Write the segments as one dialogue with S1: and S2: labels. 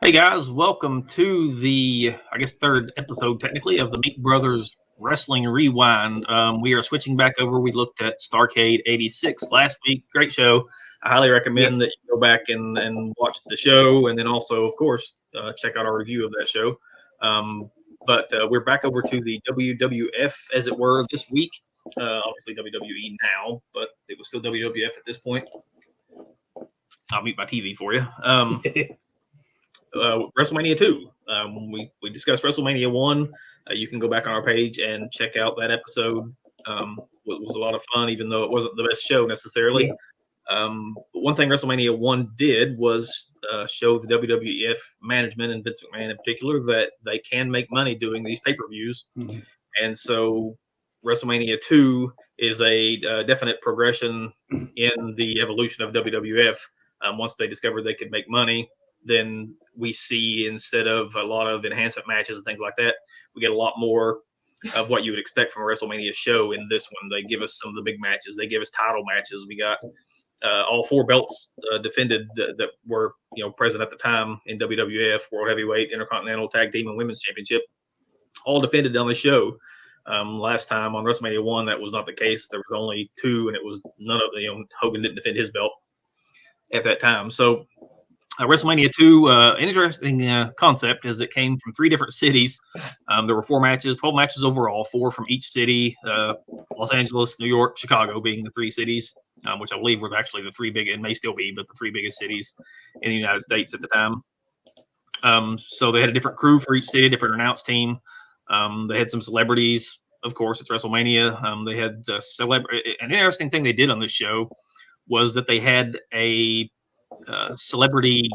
S1: Hey guys, welcome to the, third episode technically of the Meek Brothers Wrestling Rewind. We are switching back over. We looked at Starrcade 86 last week. Great show. I highly recommend that you go back and watch the show, and then also, of course, check out our review of that show. But we're back over to the WWF, as it were, this week. Obviously WWE now, but it was still WWF at this point. I'll mute my TV for you. WrestleMania 2. We discussed WrestleMania 1. You can go back on our page and check out that episode. It was a lot of fun, even though it wasn't the best show necessarily. But one thing WrestleMania 1 did was show the WWF management and Vince McMahon in particular that they can make money doing these pay-per-views. Mm-hmm. And so WrestleMania 2 is a definite progression in the evolution of WWF. Once they discovered they could make money, then we see, instead of a lot of enhancement matches and things like that, we get a lot more of what you would expect from a WrestleMania show in this one. They give us some of the big matches. They give us title matches. We got all four belts defended that were present at the time in WWF: World Heavyweight, Intercontinental, Tag Team, and Women's Championship, all defended on the show. Last time on WrestleMania 1, that was not the case. There was only two, and it was none of Hogan didn't defend his belt at that time. So WrestleMania 2, an interesting concept, as it came from three different cities. There were 4 matches, 12 matches overall, 4 from each city, Los Angeles, New York, Chicago being the 3 cities, which I believe were actually the 3 big, and may still be, but the 3 biggest cities in the United States at the time. So they had a different crew for each city, different announce team. They had some celebrities. Of course, it's WrestleMania. They had an interesting thing they did on this show was that they had a celebrity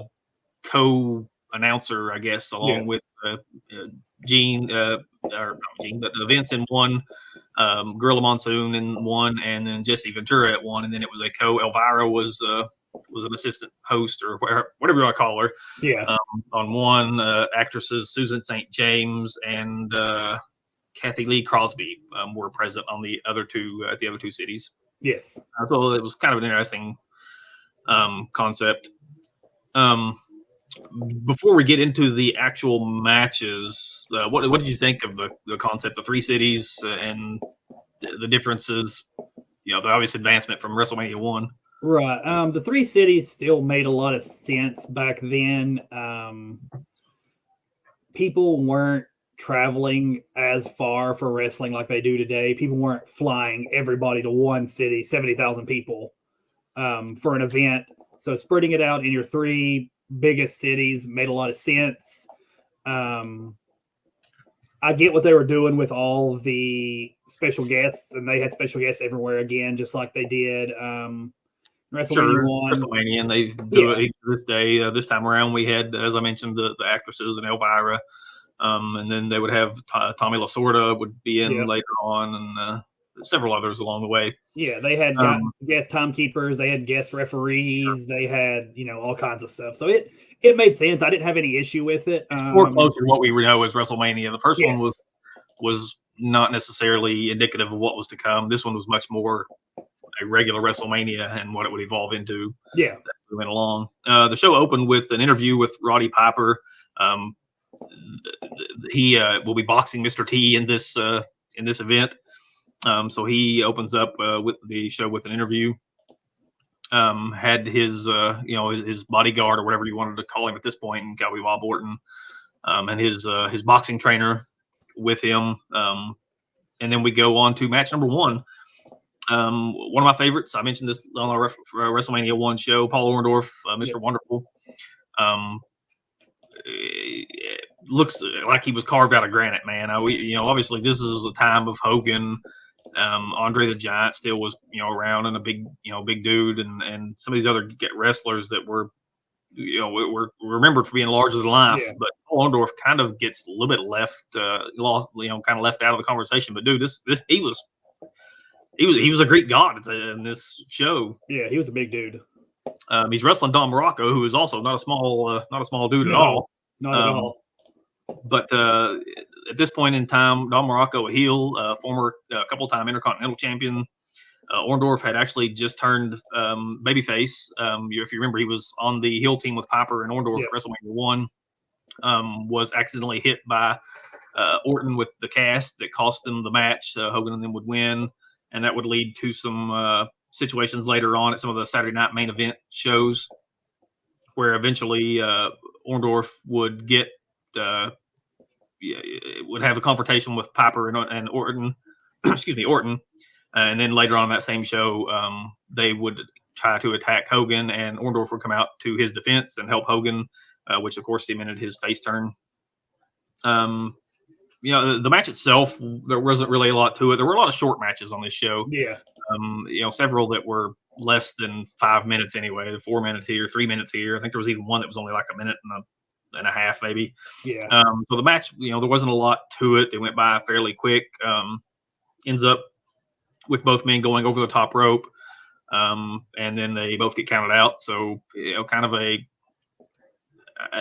S1: co-announcer, I guess, along with Gene, or not Gene, but Vince in one, Gorilla Monsoon in one, and then Jesse Ventura at one, and then it was a Elvira was an assistant host or whatever you want to call her. On one, actresses Susan St. James and Kathy Lee Crosby were present on the other two at the other 2 cities.
S2: Yes.
S1: So it was kind of an interesting concept. Before we get into the actual matches, what did you think of the concept of 3 cities and the differences? The obvious advancement from WrestleMania 1.
S2: Right. The 3 cities still made a lot of sense back then. People weren't traveling as far for wrestling like they do today. People weren't flying everybody to one city, 70,000 people for an event. So spreading it out in your 3 biggest cities made a lot of sense. I get what they were doing with all the special guests, and they had special guests everywhere again, just like they did WrestleMania 1.
S1: WrestleMania, and they do it this day. This time around, we had, as I mentioned, the actresses and Elvira. And then they would have Tommy Lasorda would be in later on, and several others along the way.
S2: Yeah, they had guest timekeepers, they had guest referees, they had all kinds of stuff. So it made sense. I didn't have any issue with it.
S1: It's more closer to what we know as WrestleMania. The first one was not necessarily indicative of what was to come. This one was much more a regular WrestleMania and what it would evolve into.
S2: Yeah,
S1: as we went along. The show opened with an interview with Roddy Piper. He will be boxing Mr. T in this event. So he opens up with the show with an interview. Had his his bodyguard or whatever you wanted to call him at this point, and Cowboy Bob Orton, and his boxing trainer with him. And then we go on to match number 1. One of my favorites. I mentioned this on our WrestleMania 1 show. Paul Orndorff, Mr. Wonderful. Looks like he was carved out of granite, man. Obviously this is a time of Hogan. Andre the Giant still was, around, and a big dude, and some of these other wrestlers that were remembered for being larger than life. But Paul Orndorff kind of gets a little bit left out of the conversation. But dude, he was a Greek god in this show.
S2: Yeah, he was a big dude.
S1: He's wrestling Don Morocco, who is also not a small dude at all.
S2: Not at all.
S1: But at this point in time, Don Morocco, a heel, former couple-time Intercontinental champion. Orndorff had actually just turned babyface. If you remember, he was on the heel team with Piper and Orndorff WrestleMania 1. was accidentally hit by Orton with the cast that cost them the match. Hogan and them would win, and that would lead to some situations later on at some of the Saturday Night Main Event shows where eventually Orndorff would get would have a confrontation with Piper and Orton. Excuse me, Orton. And then later on that same show, they would try to attack Hogan, and Orndorff would come out to his defense and help Hogan, which of course cemented his face turn. The match itself, there wasn't really a lot to it. There were a lot of short matches on this show.
S2: Yeah.
S1: Several that were less than 5 minutes anyway, 4 minutes here, 3 minutes here. I think there was even one that was only like a minute and a half, maybe.
S2: Yeah.
S1: So the match, there wasn't a lot to it. It went by fairly quick. Ends up with both men going over the top rope, and then they both get counted out. So, kind of a,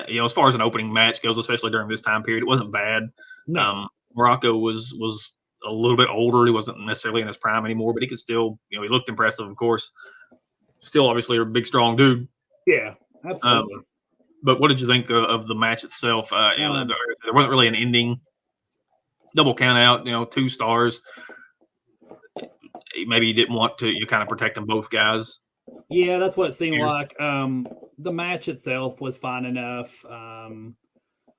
S1: as far as an opening match goes, especially during this time period, it wasn't bad.
S2: No.
S1: Morocco was a little bit older. He wasn't necessarily in his prime anymore, but he could still, he looked impressive, of course. Still, obviously, a big, strong dude.
S2: Yeah, absolutely.
S1: But what did you think of the match itself? There wasn't really an ending. Double count out, 2 stars. Maybe you didn't want to, you kind of protect them both guys.
S2: Yeah, that's what it seemed like. The match itself was fine enough.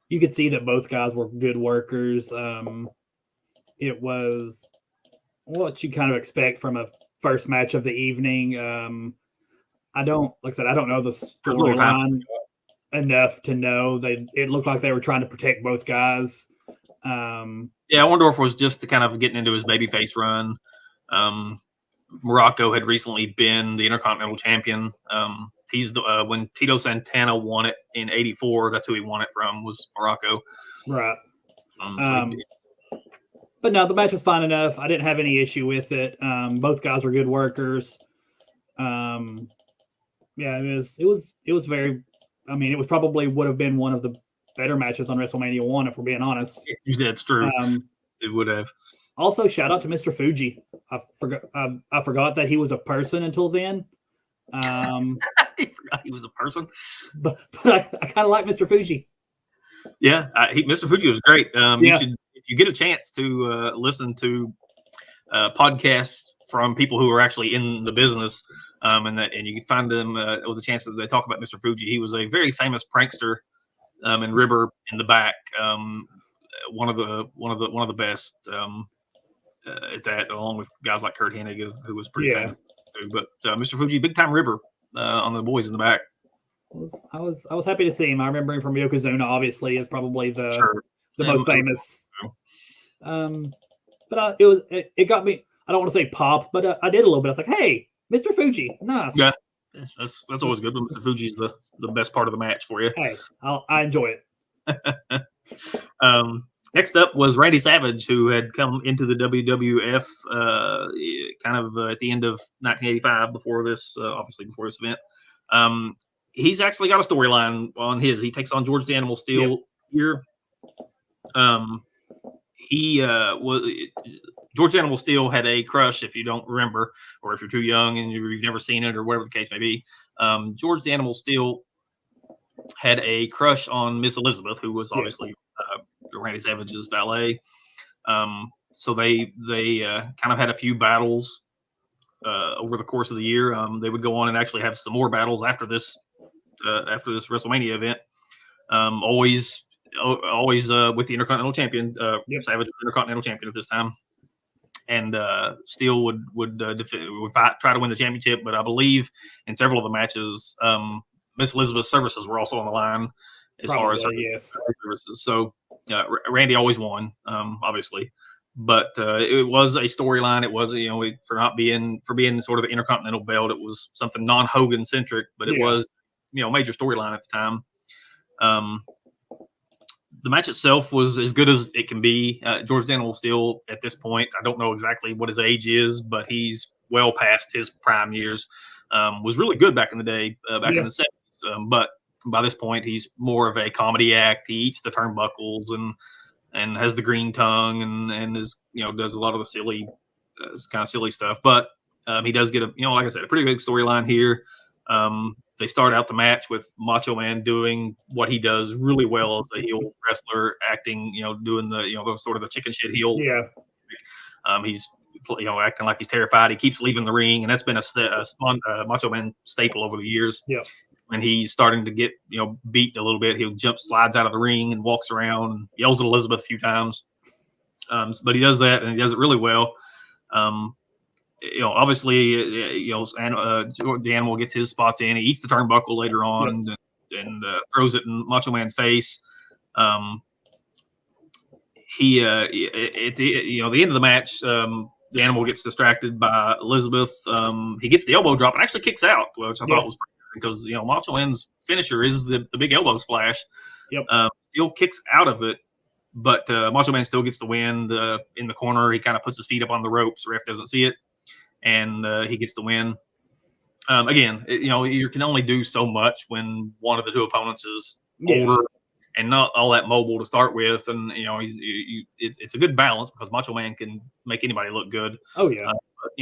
S2: You could see that both guys were good workers. It was what you kind of expect from a first match of the evening. I don't know the storyline enough to know it looked like they were trying to protect both guys.
S1: Orndorff was just kind of getting into his babyface run. Morocco had recently been the Intercontinental Champion. He's the when Tito Santana won it in '84. That's who he won it from, was Morocco.
S2: Right. But no, the match was fine enough. I didn't have any issue with it. Both guys were good workers. It was very. I mean, it was probably would have been one of the better matches on WrestleMania 1, if we're being honest.
S1: That's true. It would have.
S2: Also, shout out to Mr. Fuji. I forgot that he was a person until then.
S1: I forgot he was a person.
S2: But I kind of like Mr. Fuji.
S1: Yeah, Mr. Fuji was great. You should, if you get a chance to listen to podcasts from people who are actually in the business, and you can find them with a chance that they talk about Mr. Fuji. He was a very famous prankster and ribber in the back. One of the best at that, along with guys like Kurt Hennig, who was pretty famous too. But Mr. Fuji, big time ribber on the boys in the back.
S2: I was happy to see him. I remember him from Yokozuna, obviously, is probably the most famous. But it got me. I don't want to say pop, but I did a little bit. I was like, hey, Mr. Fuji, nice.
S1: Yeah, that's always good. But Mr. Fuji's the best part of the match for you.
S2: Hey, I enjoy it.
S1: Next up was Randy Savage, who had come into the WWF kind of at the end of 1985, before this event. He's actually got a storyline on his. He takes on George the Animal Steel here. George the Animal Steel had a crush, if you don't remember, or if you're too young and you've never seen it, or whatever the case may be. George the Animal Steel had a crush on Miss Elizabeth, who was obviously Randy Savage's valet. So they kind of had a few battles over the course of the year. They would go on and actually have some more battles after this WrestleMania event. Always with the Intercontinental Champion. Savage was Intercontinental Champion at this time, and Steel would try to win the championship. But I believe in several of the matches, Miss Elizabeth's services were also on the line far as her services. So Randy always won, obviously. But it was a storyline. It was, for being sort of the Intercontinental belt, it was something non-Hogan centric, but it was, major storyline at the time. The match itself was as good as it can be. George the Animal Steel, at this point, I don't know exactly what his age is, but he's well past his prime years. Was really good back in the day, back in the 70s. But by this point, he's more of a comedy act. He eats the turnbuckles and has the green tongue and is, does a lot of the silly, kind of silly stuff. But he does get like I said, a pretty big storyline here. they start out the match with Macho Man doing what he does really well as a heel wrestler, acting, doing the, sort of the chicken shit heel.
S2: Yeah.
S1: He's, acting like he's terrified. He keeps leaving the ring, and that's been a Macho Man staple over the years.
S2: Yeah.
S1: When he's starting to get, beat a little bit, he'll slides out of the ring and walks around and yells at Elizabeth a few times. But he does that, and he does it really well. Obviously, the animal gets his spots in. He eats the turnbuckle later on and throws it in Macho Man's face. He at the end of the match, the animal gets distracted by Elizabeth. He gets the elbow drop and actually kicks out, which I thought was pretty good because Macho Man's finisher is the big elbow splash.
S2: Yep.
S1: Still kicks out of it, but Macho Man still gets the win. In the corner, he kind of puts his feet up on the ropes. The ref doesn't see it, and he gets the win. Again, you can only do so much when one of the two opponents is older and not all that mobile to start with, and it's a good balance because Macho Man can make anybody look good.
S2: Oh yeah.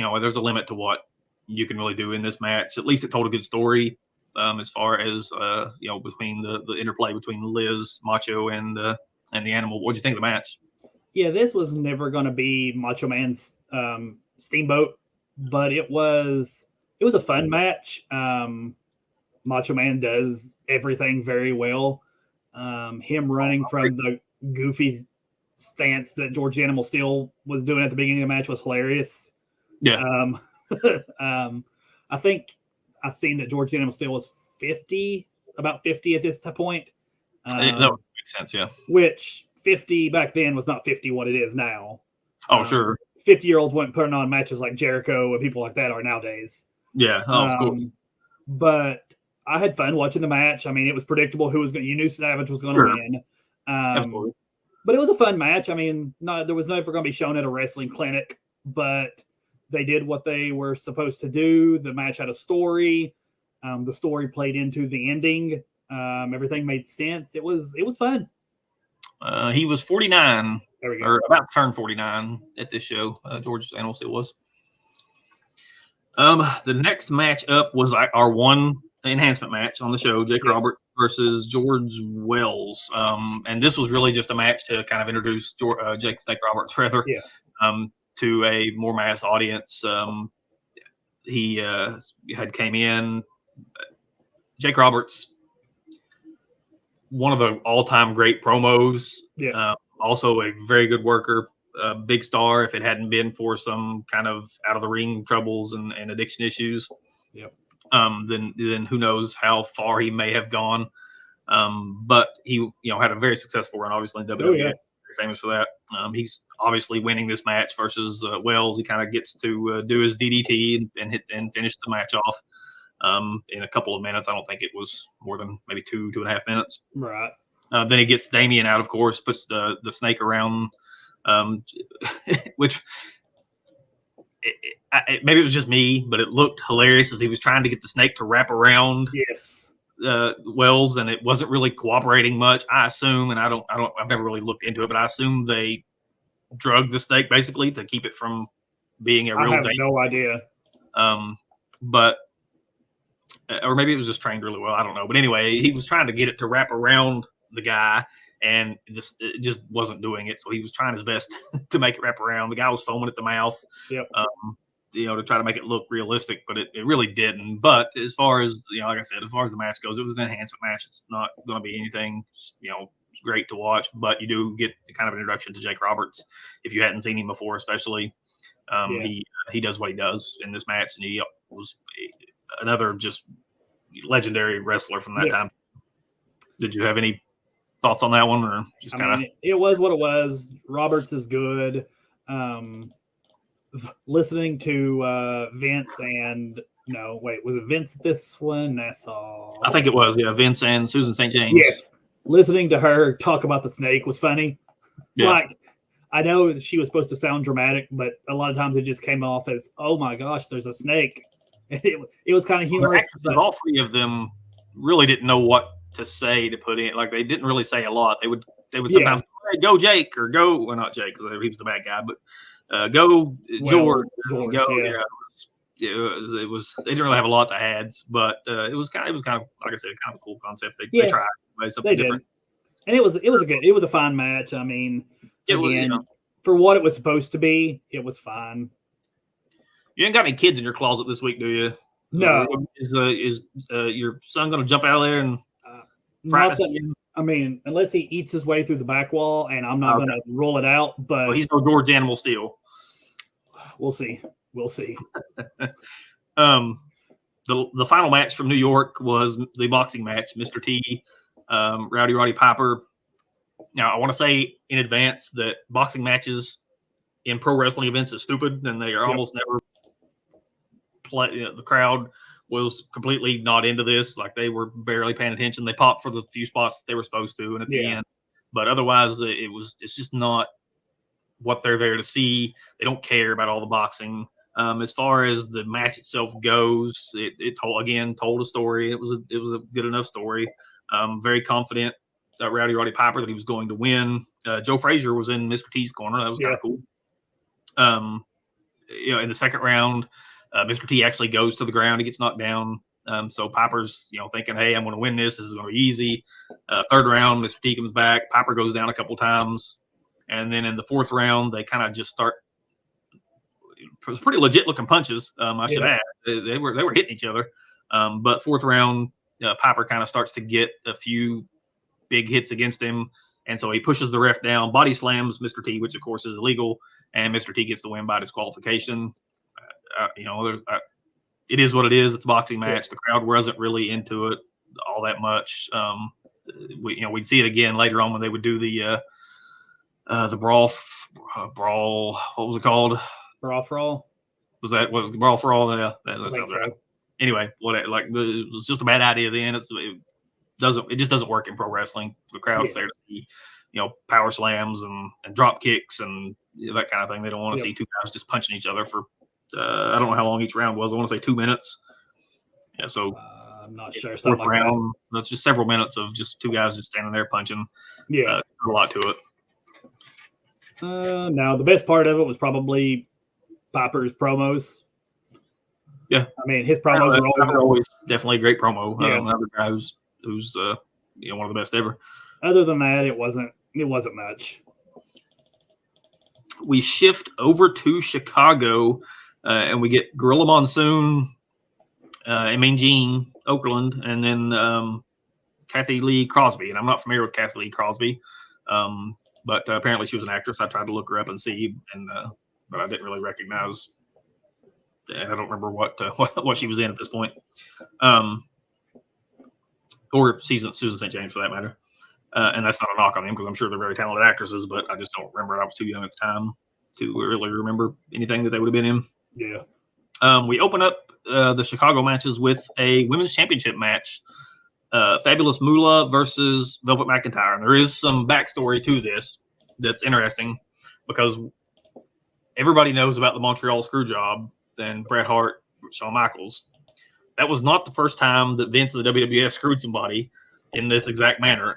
S1: But, there's a limit to what you can really do in this match. At least it told a good story as far as between the interplay between Liz, Macho, and the animal. What'd you think of the match?
S2: Yeah, this was never going to be Macho Man's Steamboat, but it was a fun match. Macho Man does everything very well. Him running from the goofy stance that George the Animal Steel was doing at the beginning of the match was hilarious.
S1: Yeah.
S2: I think I seen that George the Animal Steel was about 50 at this point.
S1: That would make sense, yeah.
S2: Which 50 back then was not 50 what it is now.
S1: Oh, sure.
S2: 50-year-olds weren't putting on matches like Jericho and people like that are nowadays.
S1: Yeah. Oh, cool.
S2: But I had fun watching the match. I mean, it was predictable who was going. You knew Savage was going to win.
S1: Absolutely.
S2: But it was a fun match. I mean, there was never going to be shown at a wrestling clinic, but they did what they were supposed to do. The match had a story. The story played into the ending. Everything made sense. It was fun.
S1: He was 49,
S2: there we go.
S1: Or about to turn 49 at this show. George Animal Steel was. The next match up was our one enhancement match on the show, Jake Roberts versus George Wells. And this was really just a match to kind of introduce Jake Snake Roberts further to a more mass audience. He had came in. Jake Roberts, one of the all-time great promos.
S2: Yeah.
S1: Also a very good worker, big star. If it hadn't been for some kind of out of the ring troubles and addiction issues, then who knows how far he may have gone. But he had a very successful run, obviously in WWE.
S2: Oh, yeah.
S1: Very famous for that. He's obviously winning this match versus Wells. He kind of gets to do his DDT and finish the match off in a couple of minutes. I don't think it was more than maybe 2.5 minutes.
S2: Right.
S1: Then he gets Damien out, of course, puts the snake around, which maybe it was just me, but it looked hilarious as he was trying to get the snake to wrap around Wells, and it wasn't really cooperating much. I assume, and I've never really looked into it, but I assume they drugged the snake basically to keep it from being a real
S2: danger. I have no idea.
S1: But or maybe it was just trained really well. I don't know. But anyway, he was trying to get it to wrap around the guy, and it just wasn't doing it. So he was trying his best to make it wrap around. The guy was foaming at the mouth, to try to make it look realistic, but it really didn't. But as far as, like I said, as far as the match goes, it was an enhancement match. It's not going to be anything, great to watch, but you do get kind of an introduction to Jake Roberts if you hadn't seen him before, especially. He does what he does in this match, and he was another just legendary wrestler from that time. Did you have any thoughts on that one, or just kind of?
S2: It was what it was. Roberts is good. Listening to Vince and was it Vince at this one?
S1: I think it was, Vince and Susan St. James.
S2: Yes. Listening to her talk about the snake was funny. Yeah. Like, I know she was supposed to sound dramatic, but a lot of times it just came off as, oh my gosh, there's a snake. It was kind of humorous.
S1: But all three of them really didn't know what to say to put in. Like, they didn't really say a lot. They would sometimes hey, go Jake, or go, well, not Jake because he was the bad guy, but go George. it was they didn't really have a lot to add, but it was kind of like I said, kind of a cool concept. They tried something different,
S2: and it was a fine match. I mean, again, for what it was supposed to be, it was fine.
S1: You ain't got any kids in your closet this week, do you?
S2: No.
S1: Is your son going to jump out of there and
S2: I mean, unless he eats his way through the back wall, and I'm not going to rule it out. But
S1: he's no George Animal Steel.
S2: We'll see.
S1: The final match from New York was the boxing match. Mr. T, Roddy Piper. Now, I want to say in advance that boxing matches in pro wrestling events is stupid, and they are almost never play. The crowd was completely not into this. Like, they were barely paying attention. They popped for the few spots that they were supposed to, and at the end, but otherwise, it's just not what they're there to see. They don't care about all the boxing. As far as the match itself goes, it told a story. It was a good enough story. Very confident Roddy Piper that he was going to win. Joe Frazier was in Mr. T's corner. That was kind of cool. In the second round, Mr. T actually goes to the ground. He gets knocked down. So Piper's, thinking, hey, I'm going to win this. This is going to be easy. Third round, Mr. T comes back. Piper goes down a couple times. And then in the fourth round, they kind of just start. It was pretty legit looking punches. I should add. They were hitting each other. But fourth round, Piper kind of starts to get a few big hits against him. And so he pushes the ref down, body slams Mr. T, which of course is illegal. And Mr. T gets the win by disqualification. It is what it is. It's a boxing match. The crowd wasn't really into it all that much. We'd see it again later on when they would do the brawl. What was it called?
S2: Brawl for all.
S1: Was brawl for all? Yeah, that sounds right.
S2: So.
S1: Anyway, it was just a bad idea then. It just doesn't work in pro wrestling. The crowd's there to see, power slams and drop kicks and that kind of thing. They don't want to see two guys just punching each other for. I don't know how long each round was. I want to say 2 minutes. Yeah, so
S2: I'm not sure. Something like
S1: round, that's just several minutes of just two guys just standing there punching.
S2: Yeah,
S1: a lot to it.
S2: Now the best part of it was probably Piper's promos.
S1: Yeah,
S2: I mean his promos are
S1: always definitely a great promo.
S2: Yeah.
S1: Another guy who's one of the best ever.
S2: Other than that, it wasn't much.
S1: We shift over to Chicago, and we get Gorilla Monsoon, Mean Gene Okerlund, and then Kathy Lee Crosby. And I'm not familiar with Kathy Lee Crosby, but apparently she was an actress. I tried to look her up and see, but I didn't really recognize. And I don't remember what she was in at this point, or Susan St. James for that matter. And that's not a knock on them because I'm sure they're very talented actresses, but I just don't remember. I was too young at the time to really remember anything that they would have been in.
S2: Yeah.
S1: We open up the Chicago matches with a women's championship match. Fabulous Moolah versus Velvet McIntyre. And there is some backstory to this that's interesting because everybody knows about the Montreal Screwjob and Bret Hart, Shawn Michaels. That was not the first time that Vince of the WWF screwed somebody in this exact manner.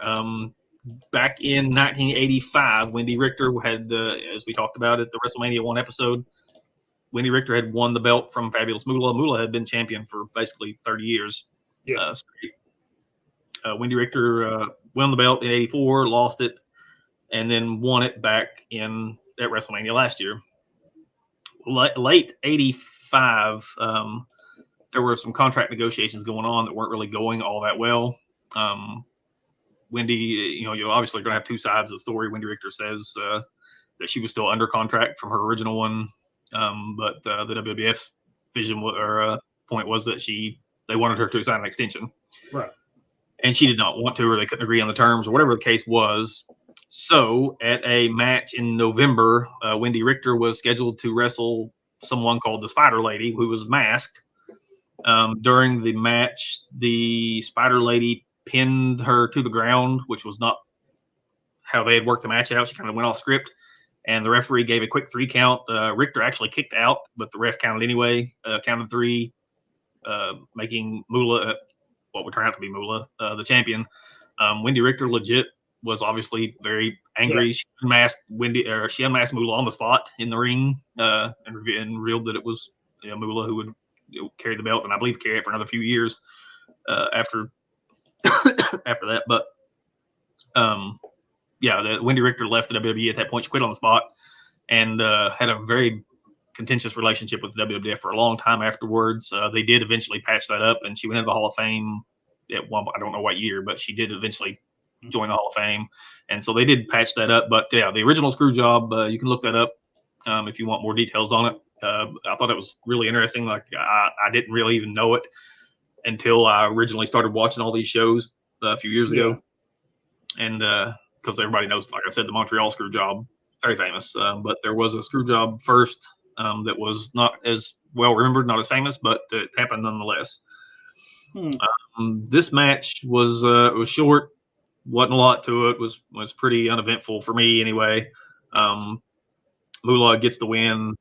S1: Back in 1985, Wendy Richter had, as we talked about at the WrestleMania 1 episode, Wendy Richter had won the belt from Fabulous Moolah. Moolah had been champion for basically 30 years.
S2: Yeah.
S1: Wendy Richter won the belt in 84, lost it, and then won it back at WrestleMania last year. Late 85, there were some contract negotiations going on that weren't really going all that well. Wendy, you obviously going to have two sides of the story. Wendy Richter says that she was still under contract from her original one, but the WWF vision or point was that they wanted her to sign an extension,
S2: right?
S1: And she did not want to, or they couldn't agree on the terms, or whatever the case was. So, at a match in November, Wendy Richter was scheduled to wrestle someone called the Spider Lady, who was masked. During the match, the Spider Lady pinned her to the ground, which was not how they had worked the match out. She kind of went off script, and the referee gave a quick 3 count. Richter actually kicked out, but the ref counted anyway, counted 3, making Moolah, what would turn out to be Moolah, the champion. Wendy Richter legit was obviously very angry. Yeah. She unmasked Moolah on the spot in the ring, and revealed that it was Moolah who had carry the belt, and I believe carry it for another few years after after that. But Wendy Richter left the WWE at that point. She quit on the spot and had a very contentious relationship with the WWF for a long time afterwards. They did eventually patch that up, and she went into the Hall of Fame at one. I don't know what year, but she did eventually join the Hall of Fame, and so they did patch that up. But yeah, the original screw job, you can look that up if you want more details on it. I thought it was really interesting. Like I didn't really even know it until I originally started watching all these shows a few years ago, and because everybody knows, like I said, the Montreal screw job, very famous. But there was a screw job first that was not as well remembered, not as famous, but it happened nonetheless. This match was short, wasn't a lot to it. Was pretty uneventful for me anyway. Moolah gets the win.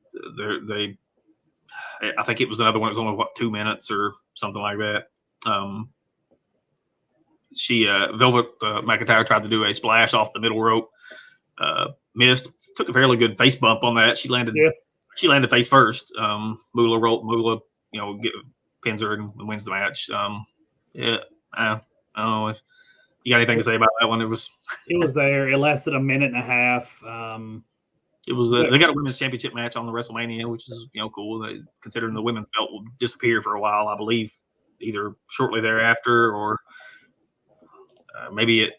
S1: I think it was another one. It was only 2 minutes or something like that. Velvet McIntyre tried to do a splash off the middle rope, missed. Took a fairly good face bump on that. She landed face first. Moolah, pins her and wins the match. I don't know if you got anything to say about that one. It was
S2: there. It lasted a minute and a half.
S1: It was they got a women's championship match on the WrestleMania, which is cool. Considering the women's belt will disappear for a while, I believe, either shortly thereafter or maybe I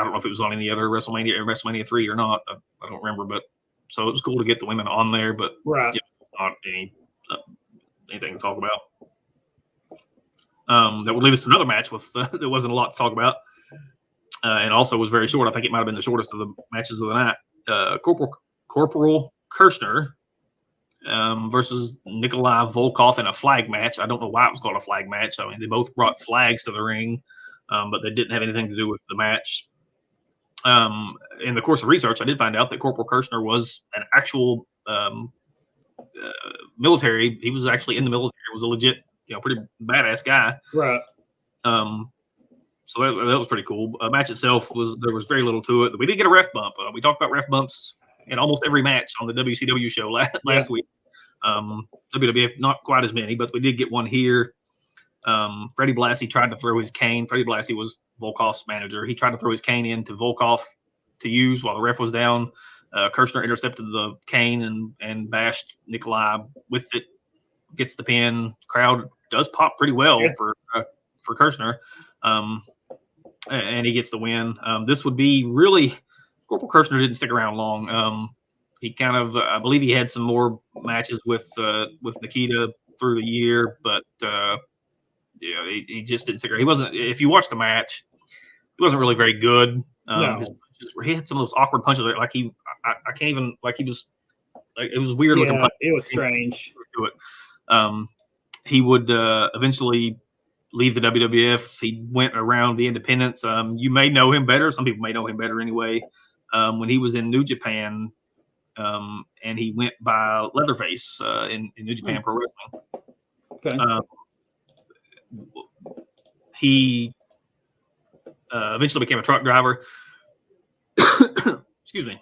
S1: don't know if it was on any other WrestleMania 3 or not. I don't remember, but so it was cool to get the women on there, but
S2: right.
S1: Not anything to talk about. That would lead us to another match with there wasn't a lot to talk about, and also was very short. I think it might have been the shortest of the matches of the night. Corporal Kirshner versus Nikolai Volkov in a flag match. I don't know why it was called a flag match. I mean, they both brought flags to the ring, but they didn't have anything to do with the match. In the course of research, I did find out that Corporal Kirshner was an actual military. He was actually in the military. Was a legit, pretty badass guy.
S2: Right.
S1: So that was pretty cool. Match itself there was very little to it. We did get a ref bump. We talked about ref bumps in almost every match on the WCW show last week. WWF not quite as many, but we did get one here. Freddie Blassie tried to throw his cane. Freddie Blassie was Volkov's manager. He tried to throw his cane into Volkov to use while the ref was down. Kirshner intercepted the cane and bashed Nikolai with it. Gets the pin. Crowd does pop pretty well for Kirshner, and he gets the win. This would be really Corporal Kirshner didn't stick around long. He kind of I believe he had some more matches with Nikita through the year, but he just didn't stick around. He wasn't. If you watch the match, he wasn't really very good.
S2: No.
S1: He had some of those awkward punches. Like I can't even like he was like it was weird looking.
S2: It was strange.
S1: He would eventually leave the WWF. He went around the independents. You may know him better. Some people may know him better anyway. When he was in New Japan, and he went by Leatherface in New Japan Pro Wrestling.
S2: Okay.
S1: He eventually became a truck driver. Excuse me.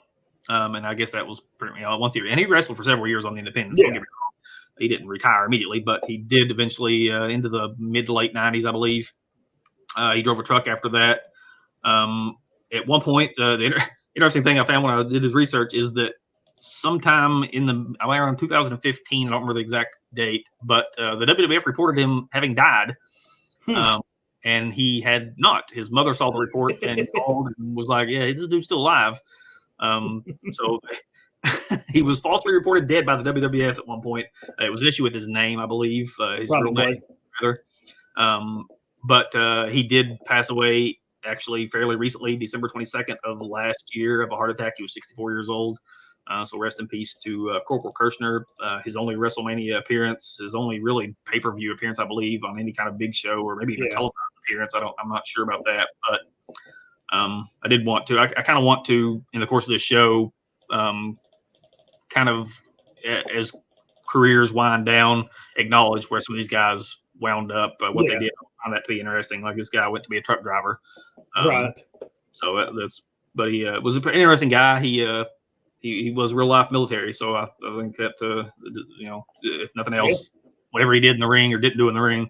S1: And I guess that was pretty once he wrestled for several years on the independents.
S2: Yeah.
S1: Don't get me wrong. He didn't retire immediately, but he did eventually into the mid to late 90s, I believe. He drove a truck after that. At one point, the interesting thing I found when I did his research is that sometime around 2015, I don't remember the exact date, but the WWF reported him having died. And he had not. His mother saw the report and called and was like, "Yeah, this dude's still alive." So he was falsely reported dead by the WWF at one point. It was an issue with his name, I believe, his real name, rather. But he did pass away actually fairly recently, December 22nd of last year, of a heart attack. He was 64 years old. So rest in peace to Corporal Kirshner. His only WrestleMania appearance, his only really pay-per-view appearance, I believe, on any kind of big show or maybe even televised appearance. I'm not sure about that, but I did want to. I kind of want to, in the course of this show, kind of as careers wind down, acknowledge where some of these guys wound up, what they did. I found that to be interesting. Like this guy went to be a truck driver,
S2: right?
S1: So but he was an interesting guy. He was real life military, so I think that if nothing else, whatever he did in the ring or didn't do in the ring,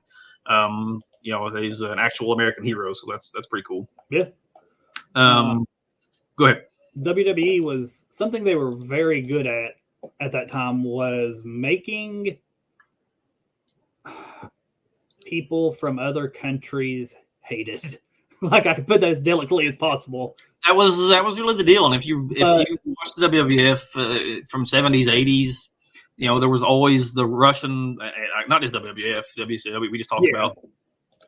S1: he's an actual American hero. So that's pretty cool.
S2: Yeah.
S1: Go ahead.
S2: WWE was something they were very good at that time was making people from other countries hated. Like I could put that as delicately as possible.
S1: That was really the deal. And if you watch the WWF from 70s, 80s, there was always the Russian, not just WWF, WCW. We just talked about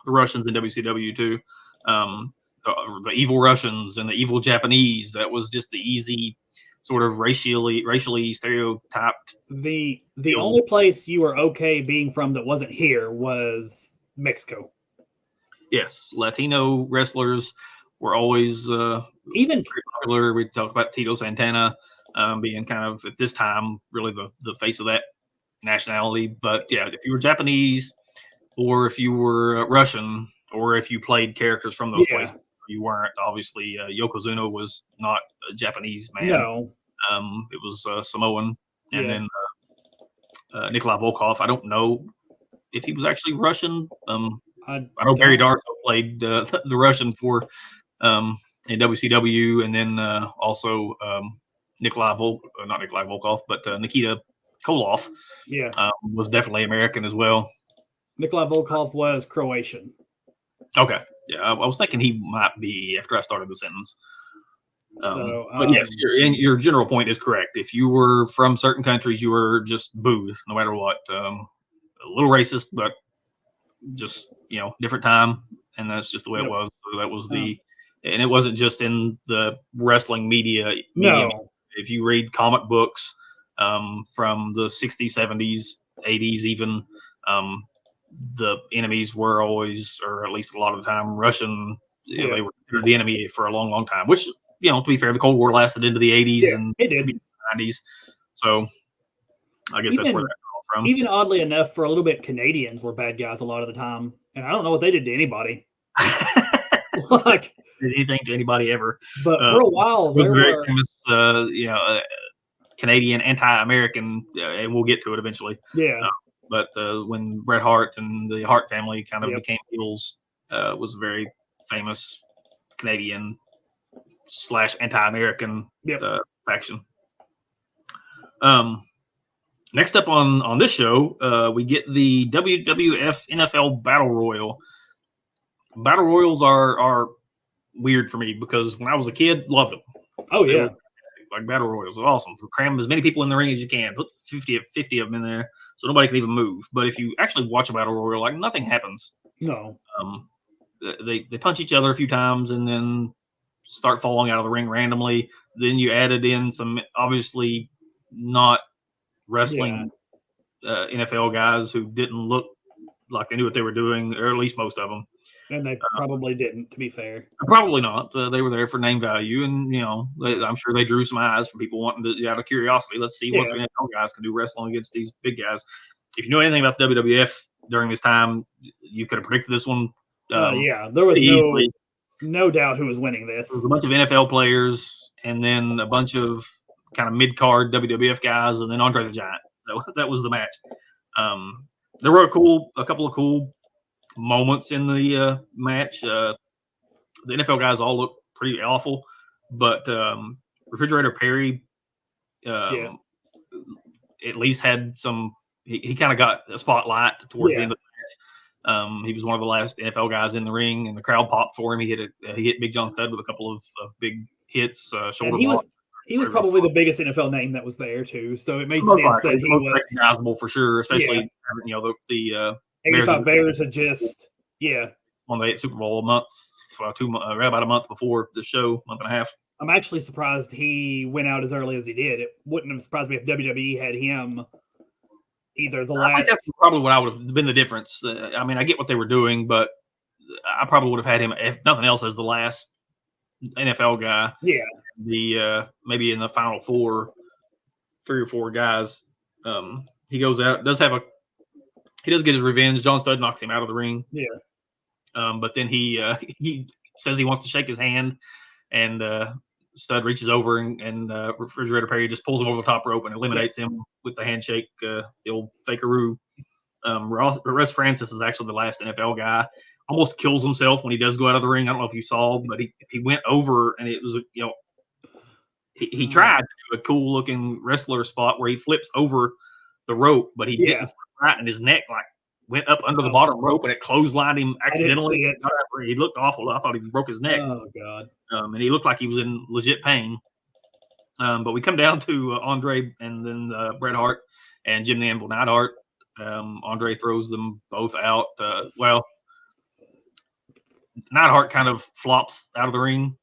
S1: the Russians in WCW too. The evil Russians and the evil Japanese. That was just the easy sort of racially stereotyped.
S2: The only place you were okay being from that wasn't here was Mexico.
S1: Yes, Latino wrestlers were always
S2: even
S1: pretty popular. We talked about Tito Santana being kind of at this time really the face of that nationality. But yeah, if you were Japanese or if you were Russian or if you played characters from those places, you weren't. Obviously, Yokozuna was not a Japanese man.
S2: No.
S1: It was Samoan. And then Nikolai Volkov, I don't know if he was actually Russian. I know Barry Darso played the Russian for in WCW, and then also not Nikolai Volkov, but Nikita Koloff was definitely American as well.
S2: Nikolai Volkov was Croatian.
S1: Okay. Yeah, I was thinking he might be after I started the sentence. But yes, your general point is correct. If you were from certain countries, you were just booed no matter what. A little racist, but just different time, and that's just the way it was. So that was and it wasn't just in the wrestling media.
S2: No,
S1: if you read comic books from the 60s, 70s, 80s, even the enemies were always, or at least a lot of the time, Russian. They were the enemy for a long, long time. Which, to be fair, the Cold War lasted into the 80s and
S2: it did.
S1: 90s. So I guess that's where that comes from.
S2: Even oddly enough, for a little bit, Canadians were bad guys a lot of the time, and I don't know what they did to anybody.
S1: Like anything to anybody ever.
S2: But for a while, there
S1: very
S2: were
S1: famous, Canadian anti-American, and we'll get to it eventually.
S2: Yeah.
S1: But when Bret Hart and the Hart family kind of became heels, was a very famous Canadian / anti-American faction. Next up on this show, we get the WWF NFL Battle Royal. Battle Royals are weird for me because when I was a kid, loved them.
S2: Oh, yeah.
S1: Like Battle Royals are awesome. Cram as many people in the ring as you can. Put 50 of them in there so nobody can even move. But if you actually watch a Battle Royal, like nothing happens.
S2: No.
S1: They punch each other a few times and then start falling out of the ring randomly. Then you added in some obviously not wrestling NFL guys who didn't look like they knew what they were doing, or at least most of them.
S2: And they probably didn't, to be fair.
S1: Probably not. They were there for name value, and I'm sure they drew some eyes from people wanting to, out of curiosity. Let's see what the NFL guys can do wrestling against these big guys. If you know anything about the WWF during this time, you could have predicted this one.
S2: There was no doubt who was winning this.
S1: There was a bunch of NFL players, and then a bunch of kind of mid-card WWF guys, and then Andre the Giant. That was the match. There were a couple of cool moments in the match. The NFL guys all look pretty awful, but Refrigerator Perry at least had some. He kind of got a spotlight towards the end of the match. He was one of the last NFL guys in the ring, and the crowd popped for him. He hit Big John Studd with a couple of big hits. Shoulder block.
S2: He was probably the biggest NFL name that was there too, so it made sense that he was
S1: recognizable for sure. Especially the
S2: 85 Bears had just
S1: won the Super Bowl about a month before the show, month and a half.
S2: I'm actually surprised he went out as early as he did. It wouldn't have surprised me if WWE had him either the last.
S1: I think that's probably what I would have been the difference. I mean, I get what they were doing, but I probably would have had him, if nothing else, as the last NFL guy.
S2: Yeah.
S1: The maybe in the final 3 or 4 guys. He goes out, he does get his revenge. John Studd knocks him out of the ring.
S2: Yeah.
S1: But then he says he wants to shake his hand, and Studd reaches over and Refrigerator Perry just pulls him over the top rope and eliminates him with the handshake, the old fakeroo. Russ Francis is actually the last NFL guy. Almost kills himself when he does go out of the ring. I don't know if you saw, but he went over and it was he tried to do a cool looking wrestler spot where he flips over the rope, but he didn't flip right, and his neck like went up under the bottom rope and it clotheslined him accidentally.
S2: I didn't see it.
S1: He looked awful. I thought he broke his neck.
S2: Oh God!
S1: And he looked like he was in legit pain. But we come down to Andre and then Bret Hart and Jim the Anvil Neidhart. Andre throws them both out. Neidhart kind of flops out of the ring.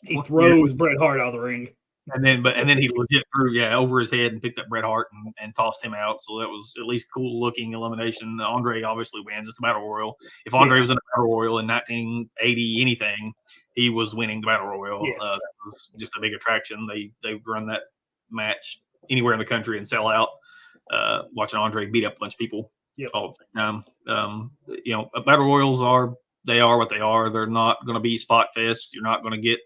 S2: He throws Bret Hart out of the ring.
S1: And then he legit threw over his head and picked up Bret Hart and tossed him out. So that was at least cool looking elimination. Andre obviously wins. It's a battle royal. If Andre was in a battle royal in 1980 anything, he was winning the battle royal.
S2: Yes.
S1: That was just a big attraction. They run that match anywhere in the country and sell out. Watching Andre beat up a bunch of people all at the same time. Battle royals are what they are. They're not going to be spot fests. You're not going to get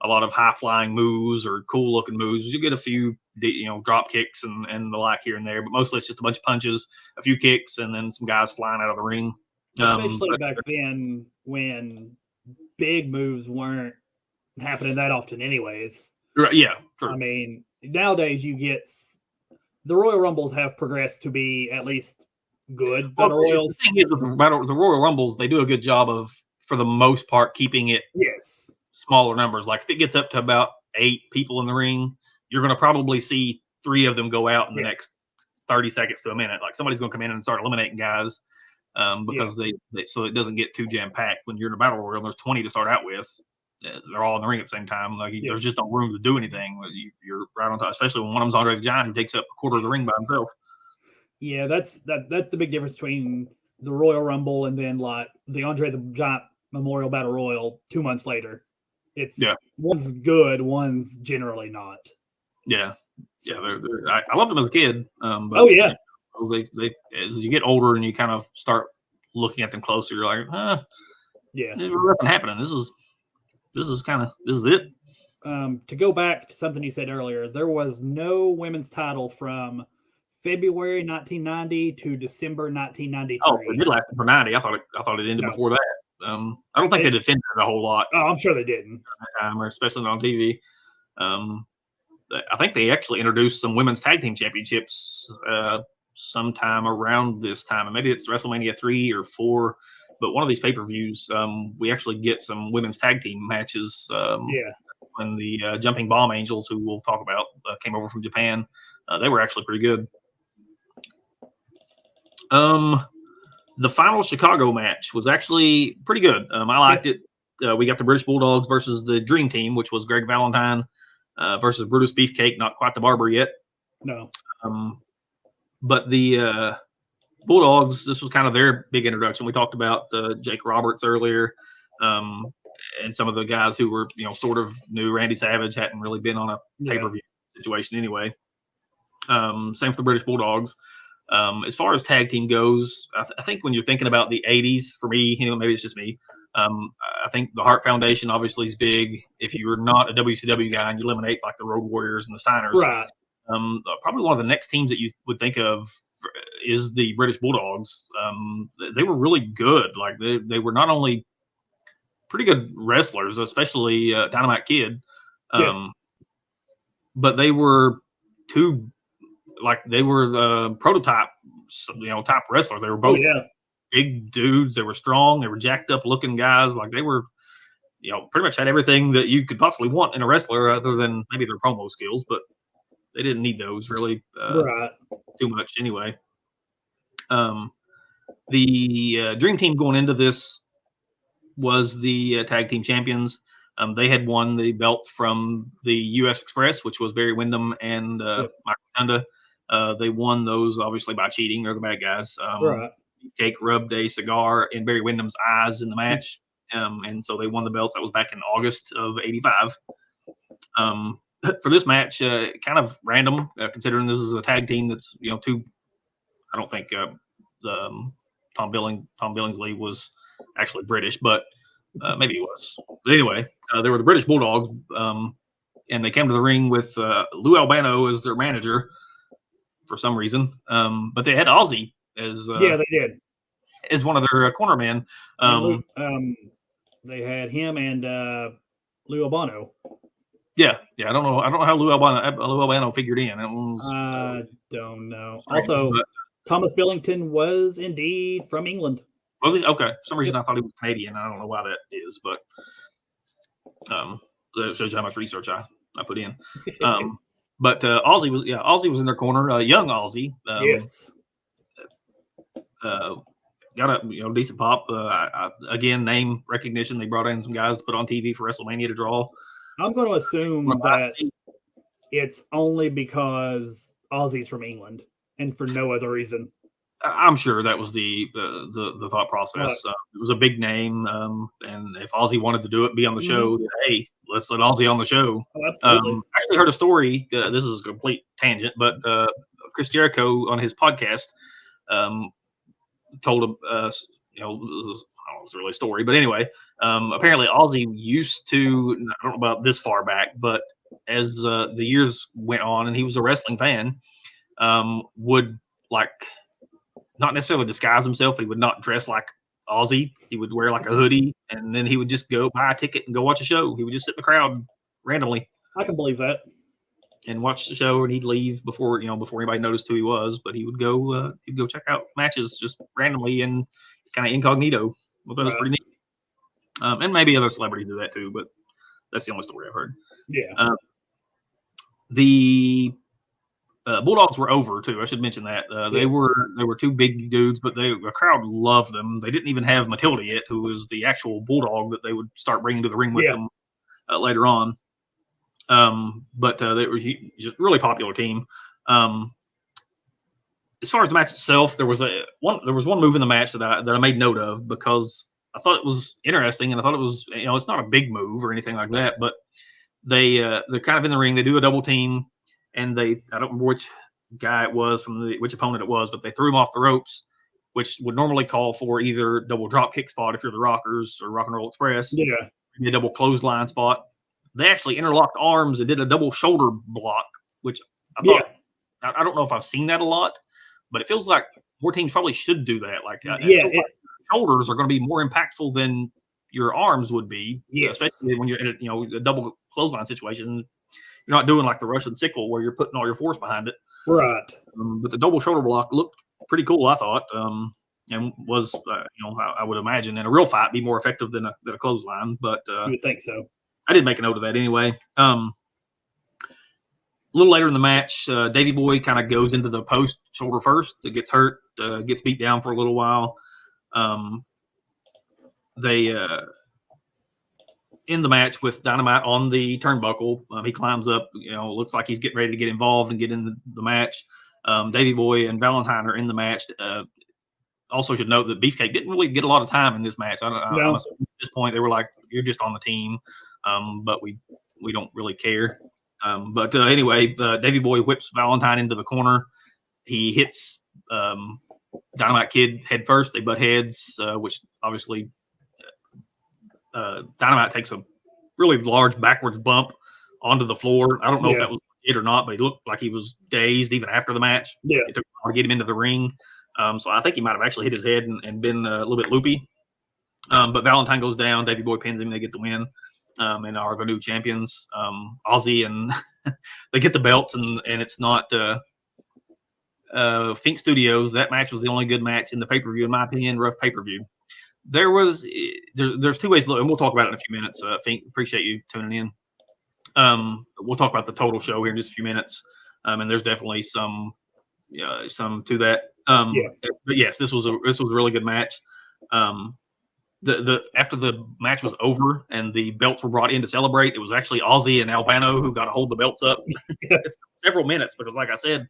S1: a lot of high flying moves or cool looking moves. You get a few, drop kicks and the like here and there, but mostly it's just a bunch of punches, a few kicks, and then some guys flying out of the ring.
S2: Especially back then when big moves weren't happening that often anyways.
S1: Right, yeah. True.
S2: I mean, nowadays you get the Royal Rumbles have progressed to be at least good battle royals.
S1: The thing is, with the Royal Rumbles, they do a good job of, for the most part, keeping it smaller numbers. Like if it gets up to about 8 people in the ring, you're going to probably see 3 of them go out in the next 30 seconds to a minute. Like somebody's going to come in and start eliminating guys because they so it doesn't get too jam packed. When you're in a battle royal, and there's 20 to start out with. They're all in the ring at the same time. Like there's just no room to do anything. You're right on top, especially when one of them's Andre the Giant, who takes up a quarter of the ring by himself. Yeah,
S2: that's the big difference between the Royal Rumble and then like the Andre the Giant Memorial Battle Royal 2 months later. It's one's good, one's generally not.
S1: Yeah, I loved them as a kid. But they as you get older and you kind of start looking at them closer, you're like, there's nothing happening. This is it.
S2: To go back to something you said earlier, there was no women's title from February 1990 to December 1993.
S1: Oh, it did last for 90. I thought it ended before that. I don't think they defended it a whole lot.
S2: Oh, I'm sure they didn't.
S1: Or especially on TV. I think they actually introduced some women's tag team championships sometime around this time, and maybe it's WrestleMania 3 or 4. But one of these pay-per-views, we actually get some women's tag team matches. When the Jumping Bomb Angels, who we'll talk about, came over from Japan, they were actually pretty good. The final Chicago match was actually pretty good. I liked it. We got the British Bulldogs versus the Dream Team, which was Greg Valentine versus Brutus Beefcake, not quite the barber yet.
S2: No.
S1: But the Bulldogs, this was kind of their big introduction. We talked about Jake Roberts earlier, and some of the guys who were, sort of new. Randy Savage hadn't really been on a pay-per-view situation anyway. Same for the British Bulldogs. As far as tag team goes, I think when you're thinking about the 80s, for me, maybe it's just me, I think the Hart Foundation obviously is big. If you're not a WCW guy and you eliminate like the Road Warriors and the Steiners,
S2: right.
S1: Probably one of the next teams that you would think of is the British Bulldogs. They were really good. Like they were not only pretty good wrestlers, especially Dynamite Kid, but they were they were the prototype, type wrestlers. They were both big dudes. They were strong. They were jacked up looking guys. Like they were, pretty much had everything that you could possibly want in a wrestler, other than maybe their promo skills. But they didn't need those really too much anyway. The Dream Team going into this was the tag team champions. They had won the belts from the U.S. Express, which was Barry Windham and Michael Rotunda. They won those obviously by cheating. They're the bad guys. Jake rubbed a cigar in Barry Windham's eyes in the match, and so they won the belts. That was back in August of '85. For this match, kind of random, considering this is a tag team that's two. I don't think Tom Billingsley was actually British, but maybe he was. But anyway, they were the British Bulldogs, and they came to the ring with Lou Albano as their manager for some reason. But they had Ozzy as
S2: Yeah, they did.
S1: as one of their cornermen.
S2: They had him and Lou Albano.
S1: Yeah. I don't know how Lou Albano figured in. It was
S2: Don't know.
S1: strange,
S2: Also,
S1: but
S2: Thomas Billington was indeed from England.
S1: was he? Okay. For some reason I thought he was Canadian. I don't know why that is, but that shows you how much research I put in. But Aussie was in their corner. Young Aussie.
S2: Yes.
S1: Got a decent pop. Again, name recognition. They brought in some guys to put on TV for WrestleMania to draw.
S2: I'm going to assume that it's only because Aussie's from England and for no other reason.
S1: I'm sure that was the thought process. It was a big name, and if Aussie wanted to do it, be on the show, hey, let's let Aussie on the show.
S2: Oh, absolutely.
S1: I actually heard a story. This is a complete tangent, but Chris Jericho on his podcast told us, I don't know if it's really a story, but anyway, apparently Aussie used to, I don't know about this far back, but as the years went on and he was a wrestling fan, would not necessarily disguise himself, but he would not dress like Aussie. He would wear like a hoodie, and then he would just go buy a ticket and go watch a show. He would just sit in the crowd randomly.
S2: I can believe that.
S1: And watch the show, and he'd leave before anybody noticed who he was. But he would go check out matches just randomly and kind of incognito. Well, that was pretty neat. And maybe other celebrities do that too, but that's the only story I've heard.
S2: Yeah.
S1: The Bulldogs were over too. I should mention that they were two big dudes, but the crowd loved them. They didn't even have Matilda yet, who was the actual Bulldog that they would start bringing to the ring with them later on. But they were just really popular team. As far as the match itself, there was one move in the match that I made note of because I thought it was interesting, and I thought it was, it's not a big move or anything like that, but they're kind of in the ring. They do a double team, and I don't remember which guy it was which opponent it was, but they threw him off the ropes, which would normally call for either double drop kick spot if you're the Rockers or Rock and Roll Express, a double clothesline spot. They actually interlocked arms and did a double shoulder block, which I thought, I don't know if I've seen that a lot, but it feels like more teams probably should do that. Shoulders are going to be more impactful than your arms would be, especially when you're in a double clothesline situation. You're not doing like the Russian sickle where you're putting all your force behind it.
S2: Right.
S1: But the double shoulder block looked pretty cool, I thought, and was, I would imagine in a real fight be more effective than a clothesline. But
S2: you would think so.
S1: I did make a note of that anyway. A little later in the match, Davey Boy kind of goes into the post shoulder first. It gets hurt, gets beat down for a little while. They in the match with Dynamite on the turnbuckle. He climbs up. Looks like he's getting ready to get involved and get in the match. Davey Boy and Valentine are in the match. Also should note that Beefcake didn't really get a lot of time in this match. I'm assuming at this point they were like, "You're just on the team." But we don't really care. But anyway, Davey Boy whips Valentine into the corner. He hits Dynamite Kid head first. They butt heads, which obviously Dynamite takes a really large backwards bump onto the floor. I don't know if that was it or not, but he looked like he was dazed even after the match. It took a while to get him into the ring. So I think he might have actually hit his head and been a little bit loopy. But Valentine goes down. Davey Boy pins him. They get the win. And are the new champions. Aussie and they get the belts, and it's not Fink Studios. That match was the only good match in the pay-per-view, in my opinion. Rough pay-per-view. There's two ways to look, and we'll talk about it in a few minutes. Fink, appreciate you tuning in. We'll talk about the total show here in just a few minutes. And there's definitely some to that. But yes, this was a really good match. After the match was over and the belts were brought in to celebrate, it was actually Aussie and Albano who got to hold the belts up several minutes because, like I said,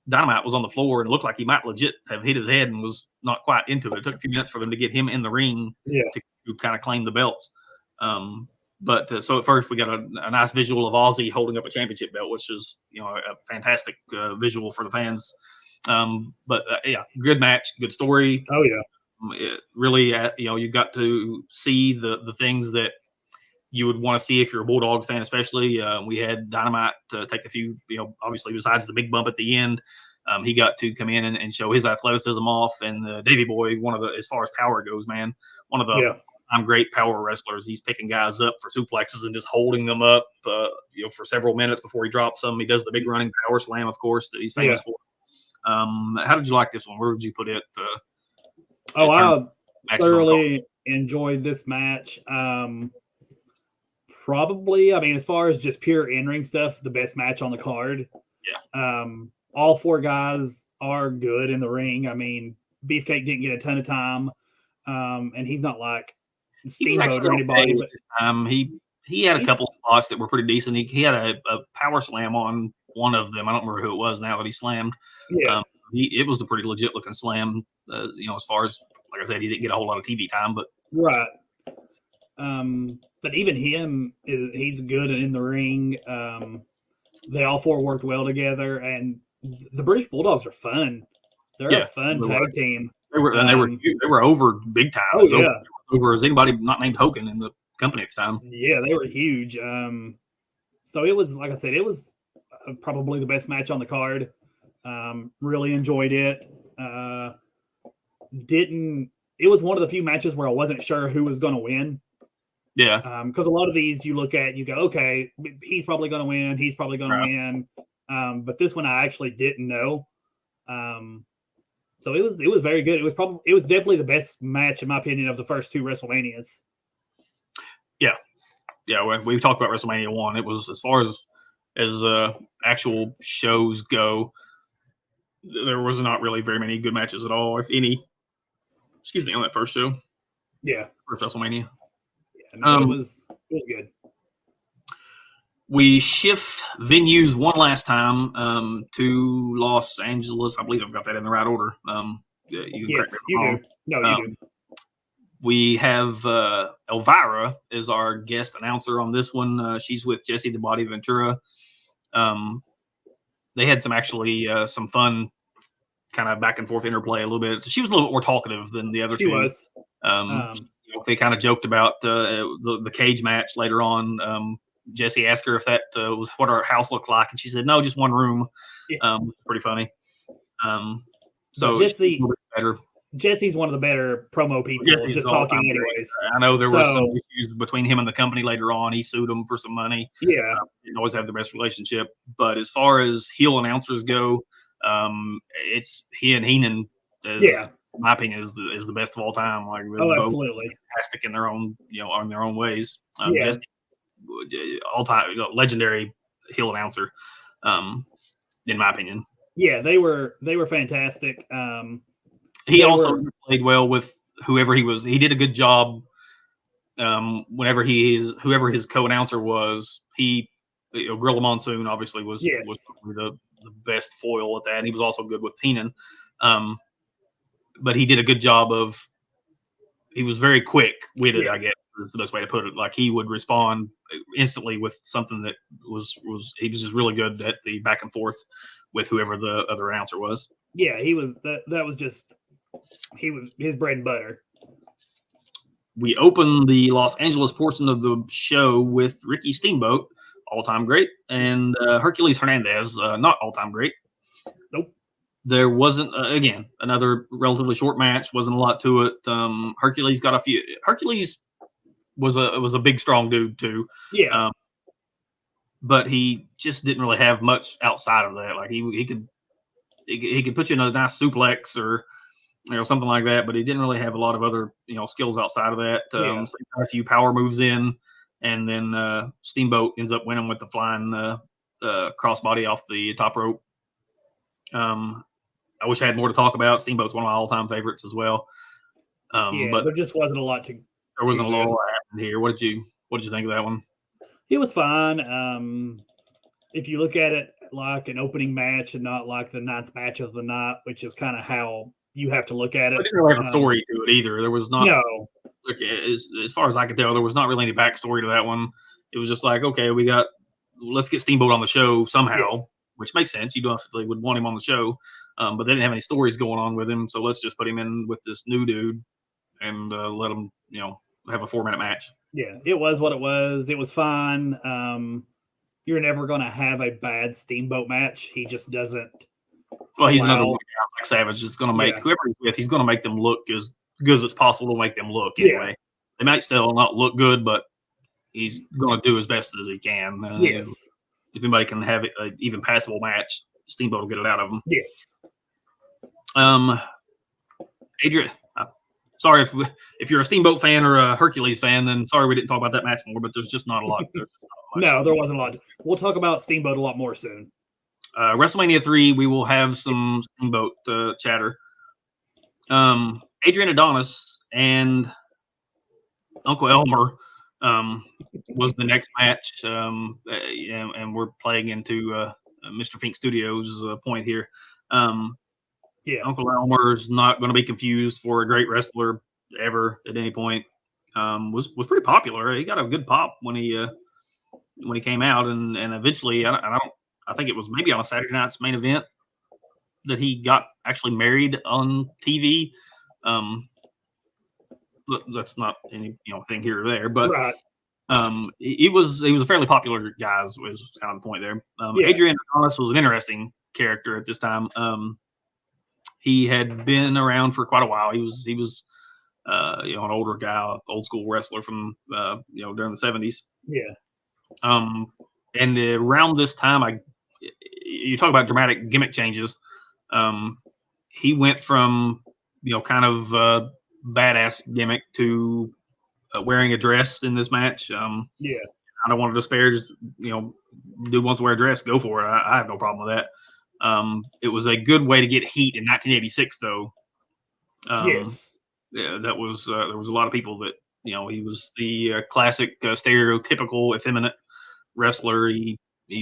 S1: Dynamite was on the floor and looked like he might legit have hit his head and was not quite into it. It took a few minutes for them to get him in the ring to kind of claim the belts. But so at first we got a nice visual of Aussie holding up a championship belt, which is a fantastic visual for the fans. But good match, good story.
S2: Oh yeah.
S1: It really, you got to see the things that you would want to see if you're a Bulldogs fan, especially. We had Dynamite take a few, obviously besides the big bump at the end, He got to come in and show his athleticism off. And Davey Boy, as far as power goes, man, one of the I'm great power wrestlers. He's picking guys up for suplexes and just holding them up, for several minutes before he drops them. He does the big running power slam, of course, that he's famous for. How did you like this one? Where would you put it?
S2: I thoroughly enjoyed this match. Probably, I mean, as far as just pure in-ring stuff, the best match on the card.
S1: Yeah.
S2: All four guys are good in the ring. I mean, Beefcake didn't get a ton of time, and he's not like Steamboat or anybody. But
S1: he had a couple spots that were pretty decent. He had a power slam on one of them. I don't remember who it was now that he slammed.
S2: Yeah.
S1: It was a pretty legit looking slam. As far as, like I said, he didn't get a whole lot of TV time, but
S2: right. But even him, he's good in the ring. They all four worked well together, and the British Bulldogs are fun. They're a fun tag team.
S1: They were over big time.
S2: Oh,
S1: Over as anybody not named Hogan in the company at the time.
S2: Yeah, they were huge. So it was, like I said, it was probably the best match on the card. Really enjoyed it. It was one of the few matches where I wasn't sure who was going to win.
S1: Yeah.
S2: Because a lot of these you look at and you go, okay, he's probably going to win. He's probably going to win. But this one I actually didn't know. So it was very good. It was definitely the best match in my opinion of the first two WrestleManias.
S1: Yeah. Yeah. We've talked about WrestleMania 1. It was, as far as actual shows go, there was not really very many good matches at all, if any. Excuse me, on that first show.
S2: Yeah.
S1: First WrestleMania.
S2: Yeah, no, it was good.
S1: We shift venues one last time to Los Angeles. I believe I've got that in the right order.
S2: Yes, you do. No, you do.
S1: We have Elvira is our guest announcer on this one. She's with Jesse the Body Ventura. They had some fun kind of back and forth interplay a little bit. She was a little bit more talkative than the other two.
S2: She was.
S1: They kind of joked about the cage match later on. Jesse asked her if that was what our house looked like, and she said, "No, just one room."
S2: Yeah.
S1: Pretty funny.
S2: So Jesse's one of the better promo people.
S1: Jesse's
S2: just talking, anyways.
S1: I know there were some issues between him and the company later on. He sued them for some money.
S2: Yeah,
S1: didn't always have the best relationship. But as far as heel announcers go, it's he and Heenan. In my opinion, is the best of all time. Like,
S2: absolutely
S1: fantastic in their own in their own ways. Jesse, all time legendary heel announcer, in my opinion.
S2: Yeah, they were fantastic.
S1: He also played well with whoever he was. He did a good job. Whoever his co-announcer was, Gorilla Monsoon obviously was the best foil at that. And he was also good with Heenan. But he did a good job of. He was very quick-witted, I guess is the best way to put it. Like, he would respond instantly with something that was he was just really good at the back and forth with whoever the other announcer was.
S2: Yeah, he was that was just his bread and butter.
S1: We open the Los Angeles portion of the show with Ricky Steamboat, all-time great, and Hercules Hernandez, not all-time great.
S2: Nope.
S1: There wasn't again another relatively short match. Wasn't a lot to it. Hercules got a few. Hercules was a big, strong dude too.
S2: Yeah.
S1: But he just didn't really have much outside of that. Like, he could put you in a nice suplex or something like that, but he didn't really have a lot of other skills outside of that. So he got a few power moves in, and then Steamboat ends up winning with the flying crossbody off the top rope. I wish I had more to talk about. Steamboat's one of my all-time favorites as well. But
S2: there just wasn't a lot to.
S1: There wasn't a lot happened here. What did you think of that one?
S2: It was fine. If you look at it like an opening match and not like the ninth match of the night, which is kind of how you have to look at it.
S1: It didn't really have a story to it either. There was not.
S2: No.
S1: Look, as far as I could tell, there was not really any backstory to that one. It was just like, okay, let's get Steamboat on the show somehow, which makes sense. You definitely would want him on the show, but they didn't have any stories going on with him, so let's just put him in with this new dude and let him, have a 4-minute match.
S2: Yeah, it was what it was. It was fine. You're never going to have a bad Steamboat match. He just doesn't
S1: Well, he's another one guy like Savage. Is going to make whoever he's with. He's going to make them look as good as it's possible to make them look. Anyway, they might still not look good, but he's going to do as best as he can.
S2: Yes.
S1: If anybody can have it, an even passable match, Steamboat will get it out of him.
S2: Yes.
S1: Adrian, sorry if you're a Steamboat fan or a Hercules fan, then sorry we didn't talk about that match more. But there's just not a lot.
S2: No, there wasn't a lot. We'll talk about Steamboat a lot more soon.
S1: WrestleMania 3, we will have some Steamboat chatter. Adrian Adonis and Uncle Elmer was the next match, and we're playing into Mr. Fink Studios' point here. Uncle Elmer is not going to be confused for a great wrestler ever at any point. Was pretty popular. He got a good pop when he came out, and eventually, I think it was maybe on a Saturday night's main event that he got actually married on TV. But that's not any thing here or there, but he was a fairly popular guy. Was kind of the point there. Adrian Adonis was an interesting character at this time. He had been around for quite a while. He was an older guy, old school wrestler from during the 70s.
S2: Yeah.
S1: And around this time, you talk about dramatic gimmick changes. He went from kind of badass gimmick to wearing a dress in this match. I don't want to disparage. Dude wants to wear a dress, go for it. I have no problem with that. It was a good way to get heat in 1986, though.
S2: Yes.
S1: Yeah, that was there was a lot of people that he was the classic stereotypical effeminate wrestler. He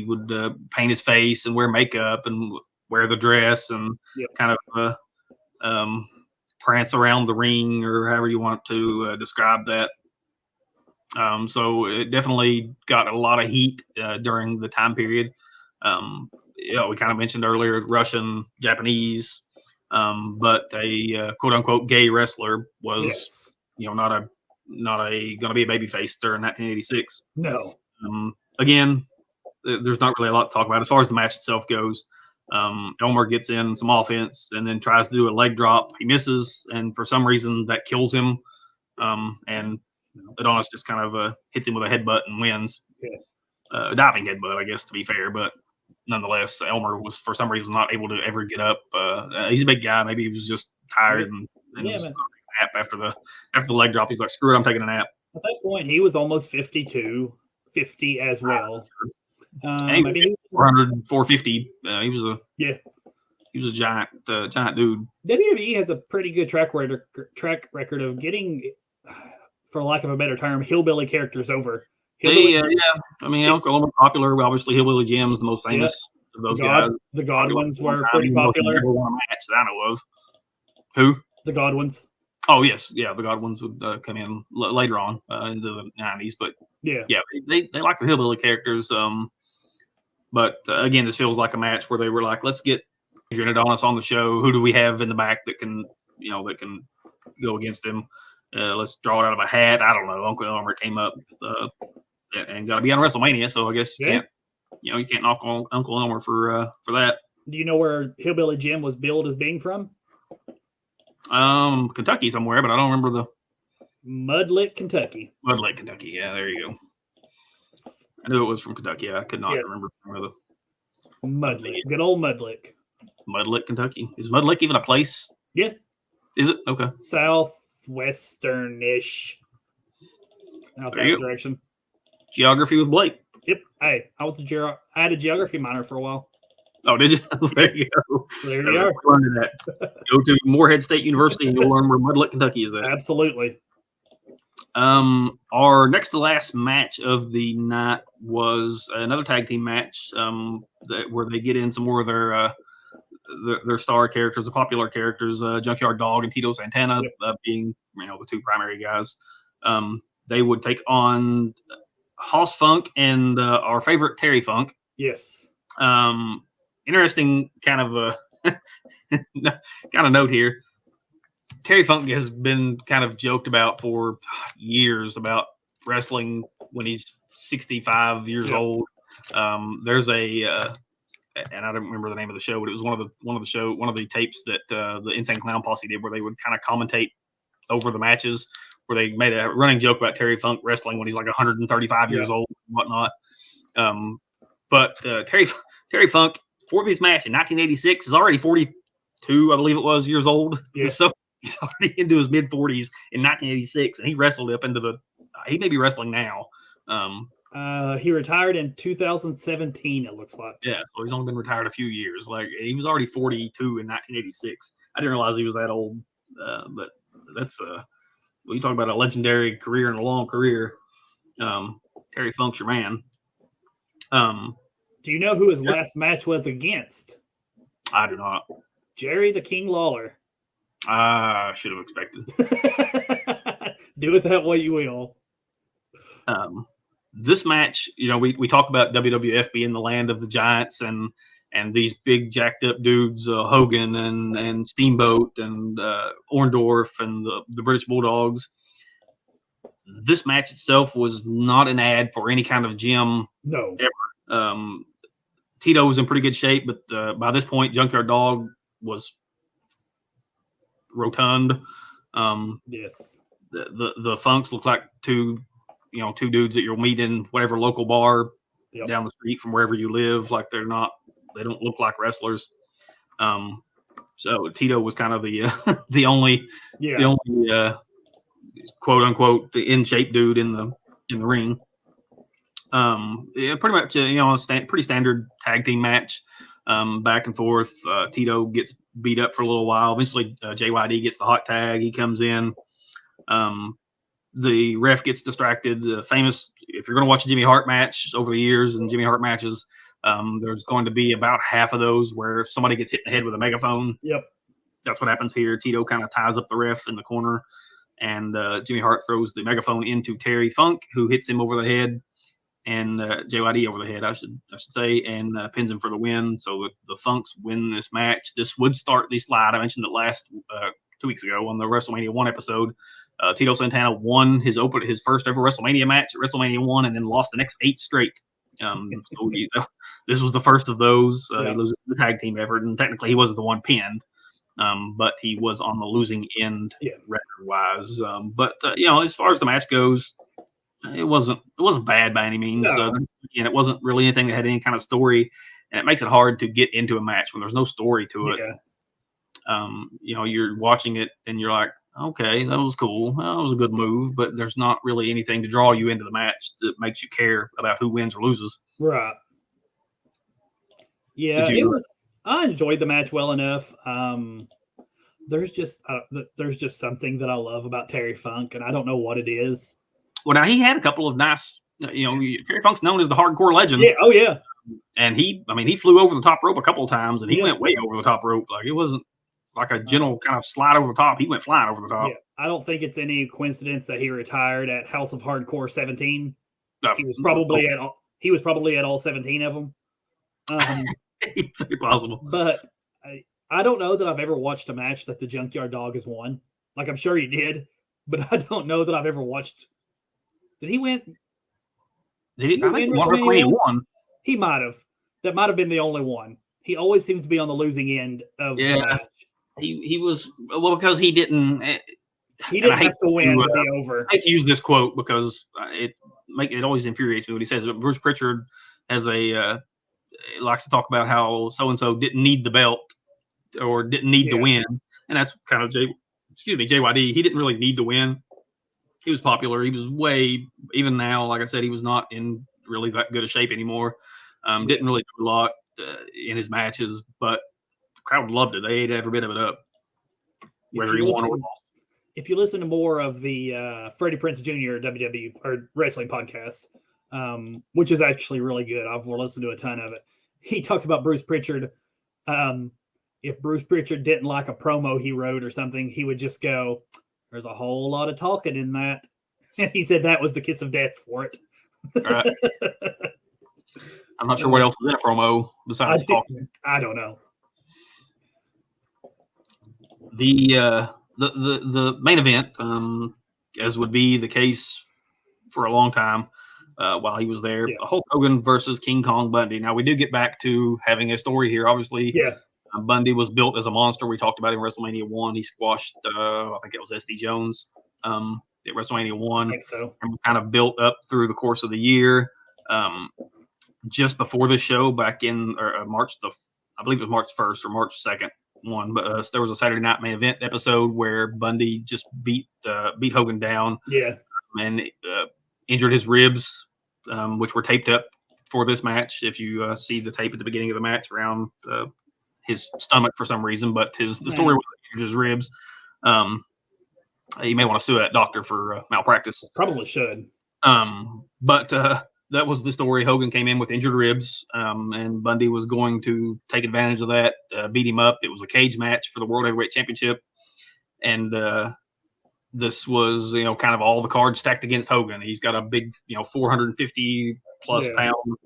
S1: would paint his face and wear makeup and wear the dress and kind of prance around the ring, or however you want to describe that. So it definitely got a lot of heat during the time period. We kind of mentioned earlier Russian, Japanese, but a quote unquote gay wrestler was not a going to be a babyface during 1986.
S2: No.
S1: Again, there's not really a lot to talk about as far as the match itself goes. Elmer gets in some offense and then tries to do a leg drop. He misses, and for some reason that kills him. And Adonis just kind of hits him with a headbutt and wins. A diving headbutt, I guess, to be fair, but nonetheless, Elmer was for some reason not able to ever get up. He's a big guy. Maybe he was just tired and was going to take a nap after the leg drop. He's like, screw it, I'm taking a nap.
S2: At that point, he was almost 50 as well.
S1: Maybe he was 400, 450. He was a giant dude.
S2: WWE has a pretty good track record of getting, for lack of a better term, hillbilly characters over.
S1: I mean, Uncle popular. Obviously, Hillbilly Jim's the most famous of those guys.
S2: The Godwins were pretty popular.
S1: Never won a match that I know of. Who?
S2: The Godwins.
S1: Oh yes, the Godwins would come in later on into the 90s, but they like the hillbilly characters. But again, this feels like a match where they were like, let's get Adrian Adonis on the show. Who do we have in the back that can go against him? Let's draw it out of a hat. I don't know. Uncle Elmer came up and got to be on WrestleMania, so I guess you can't knock on Uncle Elmer for that.
S2: Do you know where Hillbilly Jim was billed as being from?
S1: Kentucky somewhere, but I don't remember the
S2: Mudlick, Kentucky.
S1: Mudlick, Kentucky. Yeah, there you go. I knew it was from Kentucky. I could not remember where the
S2: Mudlick. Good old Mudlick.
S1: Mudlick, Kentucky. Is Mudlick even a place?
S2: Yeah.
S1: Is it? Okay.
S2: Southwestern-ish. Out that direction.
S1: Geography with Blake.
S2: Yep. Hey, I had a geography minor for a while.
S1: Oh, did you? There you go.
S2: So there you are.
S1: That. Go to Morehead State University and you'll learn where Mudlick, Kentucky is at.
S2: Absolutely.
S1: Our next to last match of the night was another tag team match where they get in some more of their star characters, the popular characters, Junkyard Dog and Tito Santana being the two primary guys. They would take on Hoss Funk and our favorite Terry Funk.
S2: Yes.
S1: Interesting kind of note here. Terry Funk has been kind of joked about for years about wrestling when he's 65 years old. There's a and I don't remember the name of the show, but it was one of the tapes that the Insane Clown Posse did, where they would kind of commentate over the matches, where they made a running joke about Terry Funk wrestling when he's like 135 years old and whatnot. But Terry Funk, for this match in 1986, is already 42, I believe it was, years old.
S2: Yeah.
S1: So he's already into his mid 40s in 1986, and he wrestled up into he may be wrestling now.
S2: He retired in 2017, it looks like.
S1: Yeah, so he's only been retired a few years. Like, he was already 42 in 1986. I didn't realize he was that old. But that's when you talk about a legendary career and a long career, Terry Funk's your man.
S2: Do you know who his last match was against?
S1: I do not.
S2: Jerry the King Lawler.
S1: I should have expected.
S2: Do it that way you will.
S1: This match, we talk about WWF being the land of the giants and these big jacked up dudes, Hogan and Steamboat and Orndorff and the British Bulldogs. This match itself was not an ad for any kind of gym.
S2: No.
S1: Ever. Tito was in pretty good shape, but by this point, Junkyard Dog was rotund.
S2: Yes.
S1: The Funks looked like two dudes that you'll meet in whatever local bar down the street from wherever you live. Like, they don't look like wrestlers. So Tito was kind of the only quote unquote in shape dude in the ring. Pretty much pretty standard tag team match. Back and forth. Tito gets beat up for a little while. Eventually, JYD gets the hot tag. He comes in. The ref gets distracted. Famous, if you're going to watch a Jimmy Hart match over the years and Jimmy Hart matches, there's going to be about half of those where somebody gets hit in the head with a megaphone.
S2: Yep.
S1: That's what happens here. Tito kind of ties up the ref in the corner, and Jimmy Hart throws the megaphone into Terry Funk, who hits him over the head, and JYD over the head, I should say, and pins him for the win. So the Funks win this match. This would start the slide. I mentioned it last 2 weeks ago on the WrestleMania 1 episode. Tito Santana won his first ever WrestleMania match at WrestleMania 1 and then lost the next 8 straight. So this was the first of those. He loses the tag team effort, and technically he wasn't the one pinned, but he was on the losing end record-wise. But as far as the match goes, it wasn't bad by any means.
S2: No.
S1: And it wasn't really anything that had any kind of story, and it makes it hard to get into a match when there's no story to it.
S2: Yeah.
S1: You're watching it and you're like, okay, that was cool. That was a good move, but there's not really anything to draw you into the match that makes you care about who wins or loses.
S2: Right. Yeah, I enjoyed the match well enough. There's just something that I love about Terry Funk, and I don't know what it is.
S1: Well, now he had a couple of nice, Terry Funk's known as the hardcore legend.
S2: Yeah. Oh yeah.
S1: And he flew over the top rope a couple of times, and he went way over the top rope. Like, it wasn't like a gentle kind of slide over the top. He went flying over the top.
S2: Yeah. I don't think it's any coincidence that he retired at House of Hardcore 17. He was probably at all 17 of them.
S1: It's very possible.
S2: But I don't know that I've ever watched a match that the Junkyard Dog has won. Like, I'm sure he did, but I don't know that I've ever watched. Did he win?
S1: I think he won.
S2: He might have. That might have been the only one. He always seems to be on the losing end of the match.
S1: He was, because he didn't.
S2: He didn't have to win to be over.
S1: I hate to use this quote because it always infuriates me when he says it. Bruce Pritchard likes to talk about how so-and-so didn't need the belt or didn't need to win. And that's kind of JYD. He didn't really need to win. He was popular. He was even now, like I said, he was not in really that good a shape anymore. Didn't really do a lot in his matches, but the crowd loved it. They ate every bit of it up, whether he won or lost.
S2: If you listen to more of the Freddie Prinze Jr. WWE or wrestling podcast, which is actually really good, I've listened to a ton of it. He talks about Bruce Pritchard. If Bruce Pritchard didn't like a promo he wrote or something, he would just go, "There's a whole lot of talking in that." And he said that was the kiss of death for it. Right.
S1: I'm not sure what else is in a promo besides talking.
S2: I don't know.
S1: The main event, as would be the case for a long time, while he was there.
S2: Yeah.
S1: Hulk Hogan versus King Kong Bundy. Now, we do get back to having a story here. Obviously,
S2: Yeah.
S1: Bundy was built as a monster. We talked about it in WrestleMania 1. He squashed, I think it was SD Jones at WrestleMania 1.
S2: I think so.
S1: And kind of built up through the course of the year. Just before the show, back in March, I believe it was March 1st or March 2nd one, but there was a Saturday Night Main Event episode where Bundy just beat Hogan down.
S2: Yeah.
S1: And injured his ribs, which were taped up for this match. If you see the tape at the beginning of the match around his stomach for some reason, but the story was he injured his ribs. You may want to sue that doctor for malpractice.
S2: Probably should.
S1: But that was the story. Hogan came in with injured ribs, and Bundy was going to take advantage of that, beat him up. It was a cage match for the World Heavyweight Championship, and this was, kind of all the cards stacked against Hogan. He's got a big, 450 plus pound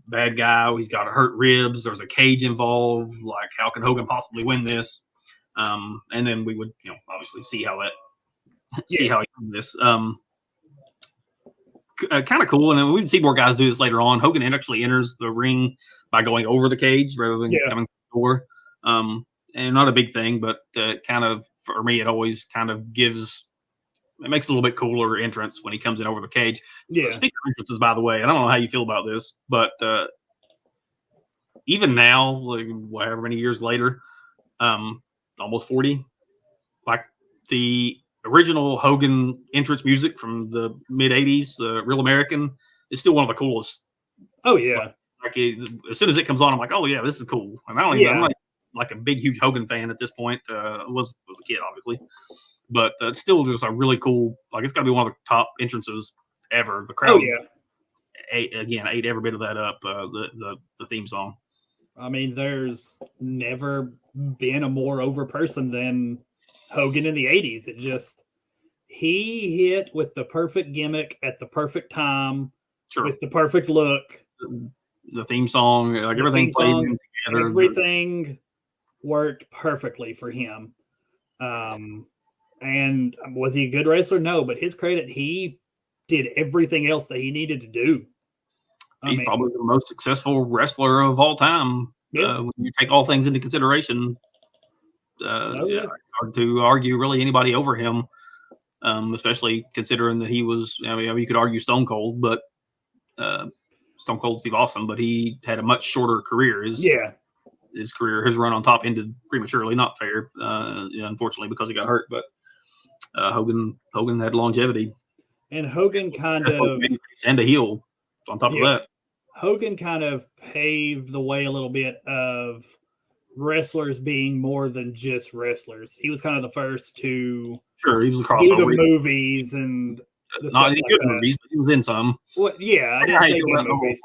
S1: bad guy. He's got hurt ribs. There's a cage involved. Like, how can Hogan possibly win this? And then we would, obviously see how he won this. Kind of cool. And we would see more guys do this later on. Hogan actually enters the ring by going over the cage rather than coming through the door. And not a big thing, but kind of, for me, it always kind of makes a little bit cooler entrance when he comes in over the cage.
S2: Yeah.
S1: Speaking of entrances, by the way, I don't know how you feel about this, but even now, like however many years later, almost 40, like the original Hogan entrance music from the mid 80s, Real American, is still one of the coolest.
S2: Oh yeah.
S1: Like as soon as it comes on, I'm like, oh yeah, this is cool. And I'm not like a big, huge Hogan fan at this point. Was a kid, obviously, but it's still just a really cool. Like, it's got to be one of the top entrances ever. The crowd, ate every bit of that up. The theme song.
S2: I mean, there's never been a more over person than Hogan in the 80s. It just, he hit with the perfect gimmick at the perfect time, with the perfect look.
S1: The theme song, like everything played together.
S2: Everything worked perfectly for him. And was he a good wrestler? No, but his credit, he did everything else that he needed to do.
S1: He's probably the most successful wrestler of all time. When you take all things into consideration, it's hard to argue really anybody over him, especially considering that he was, you could argue Stone Cold, but Stone Cold Steve Austin, but he had a much shorter career. His career, his run on top ended prematurely. Not fair, unfortunately, because he got hurt. But Hogan had longevity,
S2: and Hogan kind of
S1: and a heel on top of that.
S2: Hogan kind of paved the way a little bit of wrestlers being more than just wrestlers. He was kind of the first to
S1: he was a crossover.
S2: Do the movies and
S1: not any good movies, but he was in some.
S2: Well, I didn't say good movies.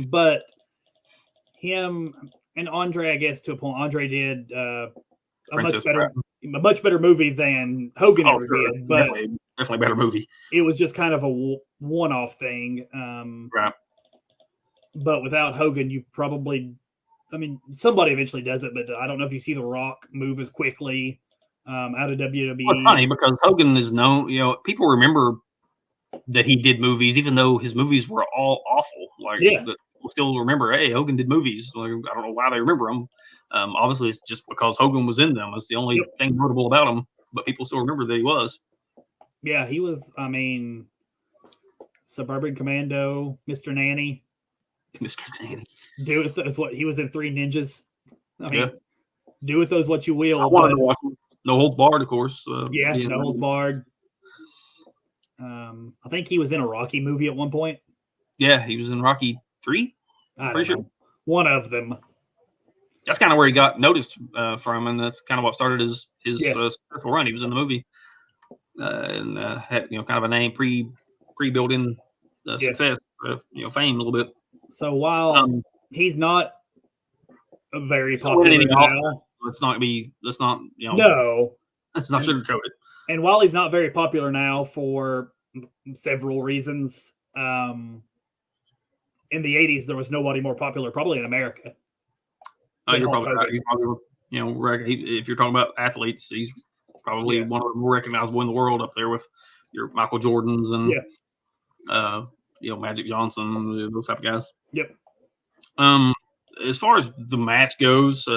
S2: But him and Andre, I guess, to a point, Andre did a much better movie than Hogan ever did. But
S1: definitely better movie.
S2: It was just kind of a one-off thing.
S1: Right.
S2: But without Hogan, you probably, somebody eventually does it, but I don't know if you see The Rock move as quickly out of WWE.
S1: Well, it's funny because Hogan is known, people remember that he did movies, even though his movies were all awful. People still remember, hey, Hogan did movies. Like, I don't know why they remember them. Obviously, it's just because Hogan was in them. It's the only thing notable about him, but people still remember that he was.
S2: Yeah, he was, Suburban Commando, Mr. Nanny.
S1: Mr. Nanny.
S2: Do with those what he was in Three Ninjas. Do with those what you will.
S1: I wanted to watch him. No Holds Barred, of course.
S2: No Holds Barred. I think he was in a Rocky movie at one point. Yeah,
S1: he was in Rocky 3.
S2: Pretty sure. One of them.
S1: That's kind of where he got noticed from, and that's kind of what started his successful run. He was in the movie and had kind of a name pre-built-in success, fame a little bit.
S2: So while he's not very popular now,
S1: let's not sugarcoat it.
S2: And while he's not very popular now for several reasons, in the 80s there was nobody more popular probably in America.
S1: You're probably right. He's probably, if you're talking about athletes, he's probably one of the more recognizable in the world, up there with your Michael Jordans and Magic Johnson, those type of guys.
S2: Yep.
S1: As far as the match goes,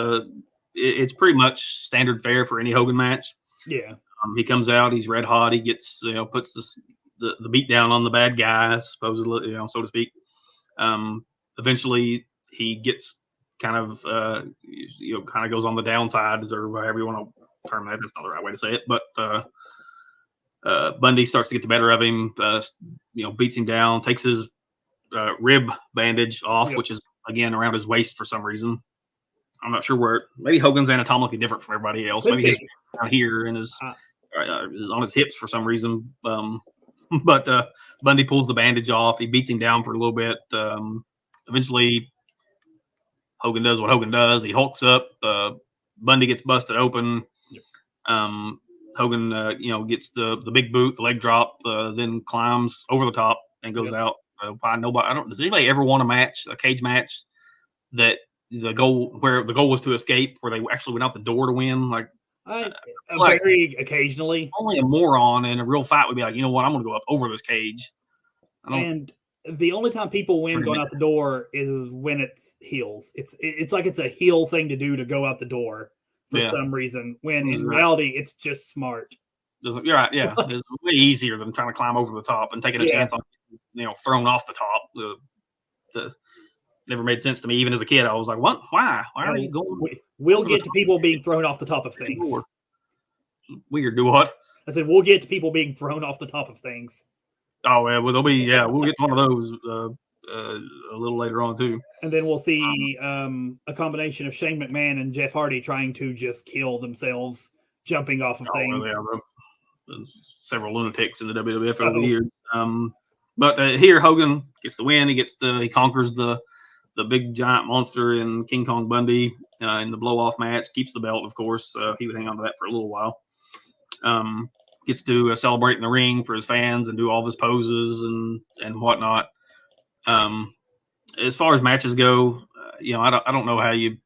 S1: it's pretty much standard fare for any Hogan match.
S2: Yeah.
S1: He comes out, he's red hot. He gets, puts the beat down on the bad guy, supposedly, so to speak. Eventually, he gets kind of goes on the downsides, or however you want to term that. That's not the right way to say it, but Bundy starts to get the better of him. Beats him down, takes his rib bandage off,
S2: Yep.
S1: which is again around his waist for some reason. I'm not sure where. Maybe Hogan's anatomically different from everybody else.
S2: Could
S1: Maybe he's down here and is on his hips for some reason. But Bundy pulls the bandage off. He beats him down for a little bit. Eventually, Hogan does what Hogan does. He hulks up. Bundy gets busted open.
S2: Yep.
S1: Hogan, gets the big boot, the leg drop, then climbs over the top and goes out. Nobody. Does anybody ever want a cage match that the goal was to escape, where they actually went out the door to win?
S2: Very occasionally.
S1: Only a moron in a real fight would be like, you know what, I'm going to go up over this cage.
S2: And the only time people win going out the door is when it's heels. It's like it's a heel thing to do, to go out the door for some reason, when in reality it's just smart.
S1: You're right, yeah. It's way easier than trying to climb over the top and taking a chance on thrown off the top. Never made sense to me. Even as a kid, I was like, what? Why are you going?
S2: We'll get to people being thrown off the top of things.
S1: Weird. Do what?
S2: I said we'll get to people being thrown off the top of things.
S1: Oh, yeah. Well, we'll get one of those a little later on, too.
S2: And then we'll see a combination of Shane McMahon and Jeff Hardy trying to just kill themselves, jumping off of things.
S1: Several lunatics in the WWF over the years. But here, Hogan gets the win. He conquers the big giant monster in King Kong Bundy in the blow-off match. Keeps the belt, of course. He would hang on to that for a little while. Gets to celebrate in the ring for his fans and do all of his poses and whatnot. As far as matches go, I don't know how you.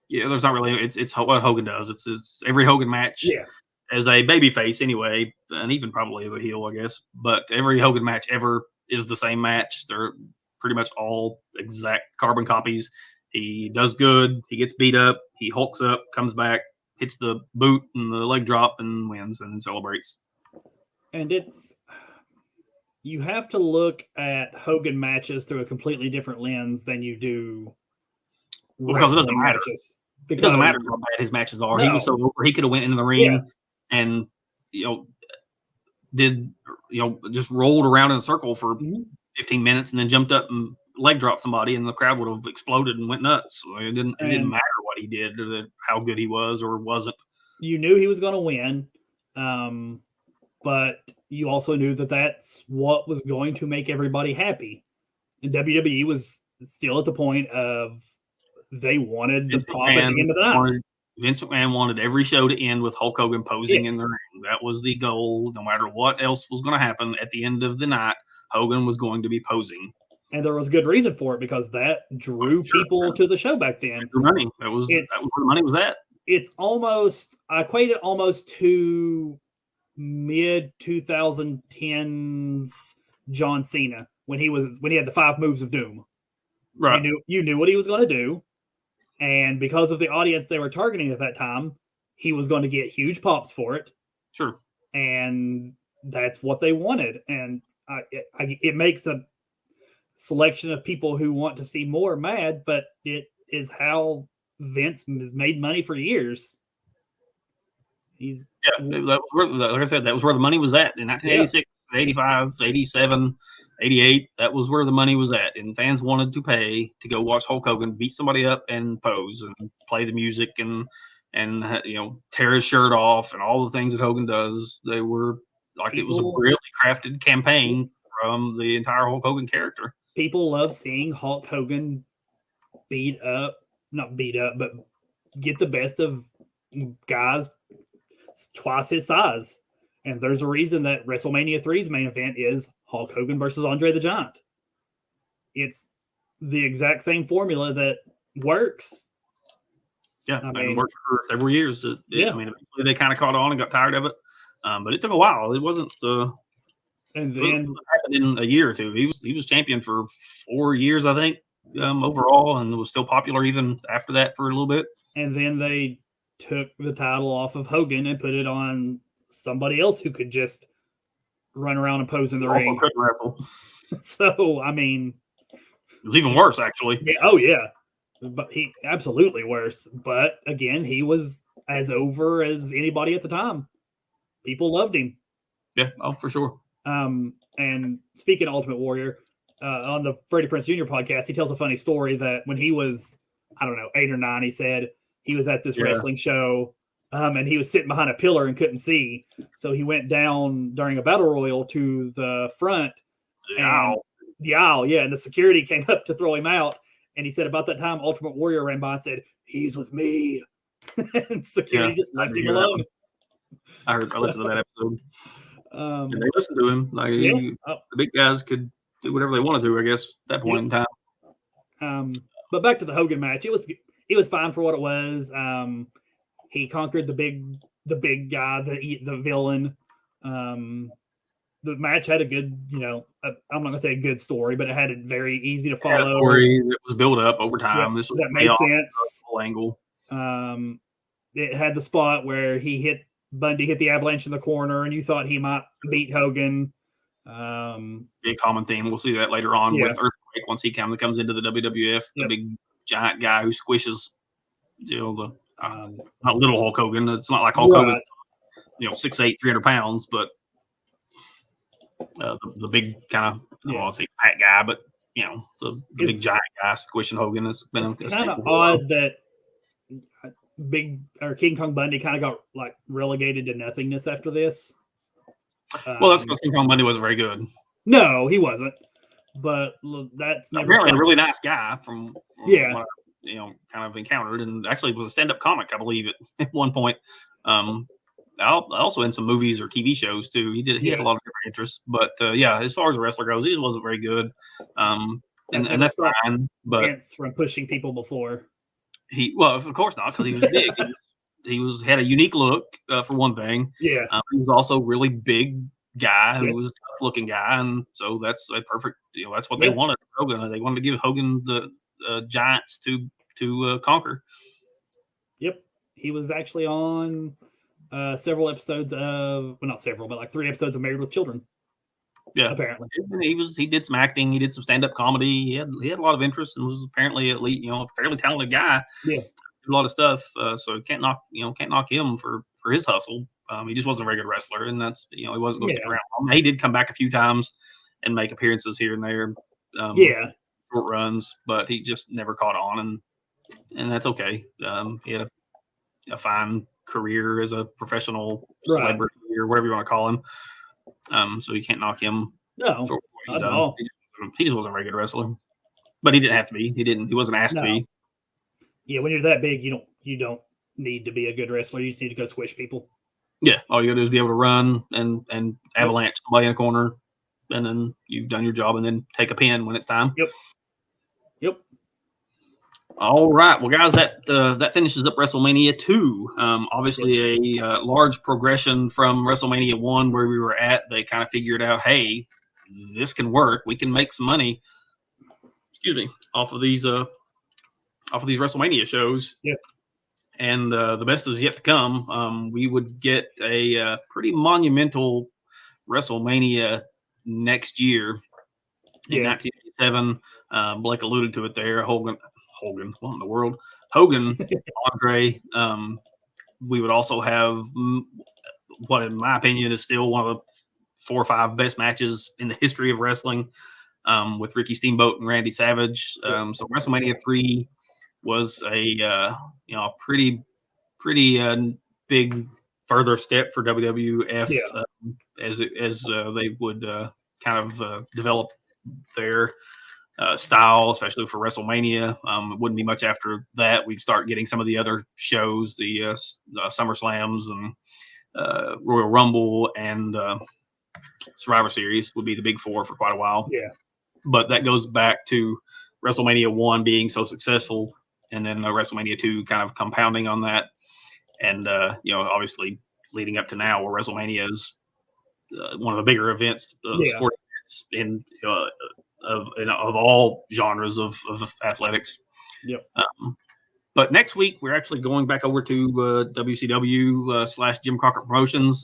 S1: Yeah, there's not really. It's what Hogan does. It's every Hogan match.
S2: Yeah.
S1: As a babyface, anyway, and even probably as a heel, I guess. But every Hogan match ever is the same match. They're pretty much all exact carbon copies. He does good. He gets beat up. He hulks up, comes back, hits the boot and the leg drop, and wins and celebrates.
S2: And you have to look at Hogan matches through a completely different lens than you do
S1: because it doesn't matter.
S2: Matches.
S1: It doesn't matter how bad his matches are. No. He was so over. He could have went into the ring and just rolled around in a circle for 15 minutes and then jumped up and leg dropped somebody, and the crowd would have exploded and went nuts. So it didn't matter what he did or how good he was or wasn't.
S2: You knew he was going to win, but you also knew that that's what was going to make everybody happy. And WWE was still at the point of they wanted the pop at the end of the night.
S1: Vince McMahon wanted every show to end with Hulk Hogan posing in the ring. That was the goal. No matter what else was going to happen at the end of the night, Hogan was going to be posing.
S2: And there was good reason for it, because that drew people to the show back then.
S1: Money. That was where the money was at.
S2: It's I equate it almost to mid 2010s John Cena when he had the 5 moves of doom.
S1: Right.
S2: You knew what he was going to do. And because of the audience they were targeting at that time, he was going to get huge pops for it.
S1: Sure.
S2: And that's what they wanted. And it makes a selection of people who want to see more mad, but it is how Vince has made money for years.
S1: Like I said, that was where the money was at in 1986, 85, 87, 88. That was where the money was at, and fans wanted to pay to go watch Hulk Hogan beat somebody up and pose and play the music and tear his shirt off and all the things that Hogan does. They were like, it was a really crafted campaign from the entire Hulk Hogan character.
S2: People love seeing Hulk Hogan not beat up, but get the best of guys twice his size. And there's a reason that WrestleMania 3's main event is Hulk Hogan versus Andre the Giant. It's the exact same formula that works.
S1: Yeah, it worked for several years. Eventually they kind of caught on and got tired of it. But it took a while. It wasn't
S2: And then
S1: happened in a year or two. He was champion for 4 years, I think, overall, and was still popular even after that for a little bit.
S2: And then they took the title off of Hogan and put it on somebody else who could just run around and pose in the ring.
S1: Couldn't wrestle.
S2: So, I mean,
S1: it was even worse, actually.
S2: Yeah, oh yeah, but he absolutely worse. But again, he was as over as anybody at the time. People loved him.
S1: Yeah, oh, for sure.
S2: And speaking of Ultimate Warrior, on the Freddie Prinze Jr. podcast, he tells a funny story that when he was, I don't know, 8 or 9, he said he was at this wrestling show, and he was sitting behind a pillar and couldn't see. So he went down during a battle royal to the front. The aisle, yeah. And the security came up to throw him out. And he said about that time, Ultimate Warrior ran by and said, "He's with me." And security just left him alone.
S1: I listened to that episode. And they listened to him. Like the big guys could do whatever they want to do, I guess, at that point in time.
S2: But back to the Hogan match, it was fine for what it was. He conquered the big guy, the villain. The match had a good, I'm not gonna say a good story, but it had it very easy to follow.
S1: A story that was built up over time. This was
S2: that made sense.
S1: Whole angle.
S2: It had the spot where Bundy hit the avalanche in the corner, and you thought he might beat Hogan.
S1: A common theme. We'll see that later on with Earthquake once he comes into the WWF. The big giant guy who squishes, not little Hulk Hogan. It's not like Hulk Hogan, 6'8", 300 pounds, but the big kind of I don't want to say fat guy, but the big giant guy squishing Hogan has been.
S2: It's kind of odd that King Kong Bundy kind of got like relegated to nothingness after this.
S1: Well, that's because King Kong Bundy wasn't very good.
S2: No, he wasn't. But that's never
S1: apparently a really nice guy from what
S2: yeah.
S1: I, kind of encountered, and actually was a stand-up comic, I believe, at one point. Also in some movies or TV shows too. He had a lot of different interests, but as far as a wrestler goes, he just wasn't very good. And that's fine. But
S2: from pushing people before.
S1: Of course not, because he was big. He had a unique look for one thing.
S2: Yeah.
S1: He was also a really big guy who was a tough looking guy, and so that's a perfect. That's what they wanted. Hogan. They wanted to give Hogan the giants to conquer. Yep,
S2: he was actually on several episodes of not several, but like 3 episodes of Married with Children.
S1: Yeah,
S2: apparently
S1: he did some acting. He did some stand up comedy. He had a lot of interest and was apparently at least a fairly talented guy.
S2: Yeah,
S1: a lot of stuff. So can't knock him for his hustle. He just wasn't a very good wrestler, and that's he wasn't going to stick around. He did come back a few times and make appearances here and there. Short runs, but he just never caught on, and that's okay. He had a fine career as a professional celebrity or whatever you want to call him. So you can't knock him.
S2: No,
S1: for what he's done. He just wasn't a very good wrestler, but he didn't have to be. He wasn't asked to be.
S2: Yeah, when you're that big, you don't need to be a good wrestler. You just need to go squish people.
S1: Yeah, all you gotta do is be able to run and avalanche somebody in a corner, and then you've done your job, and then take a pin when it's time.
S2: Yep.
S1: All right, well, guys, that finishes up WrestleMania 2. Obviously, a large progression from WrestleMania 1, where we were at. They kind of figured out, hey, this can work. We can make some money. Off of these WrestleMania shows.
S2: Yeah.
S1: And the best is yet to come. We would get a pretty monumental WrestleMania next year in 1987. Blake alluded to it there. Hogan, what in the world? Hogan, Andre. We would also have what, in my opinion, is still one of the 4 or 5 best matches in the history of wrestling, with Ricky Steamboat and Randy Savage. So WrestleMania 3 was a pretty big further step for WWF as they would kind of develop their style, especially for WrestleMania. It wouldn't be much after that we'd start getting some of the other shows, the SummerSlams and Royal Rumble and Survivor Series would be the big 4 for quite a while.
S2: Yeah,
S1: but that goes back to WrestleMania 1 being so successful, and then WrestleMania 2 kind of compounding on that, and obviously leading up to now, where WrestleMania is one of the bigger events,
S2: Yeah.
S1: sporting events of all genres of athletics.
S2: Yep.
S1: But next week we're actually going back over to WCW / Jim Crockett Promotions.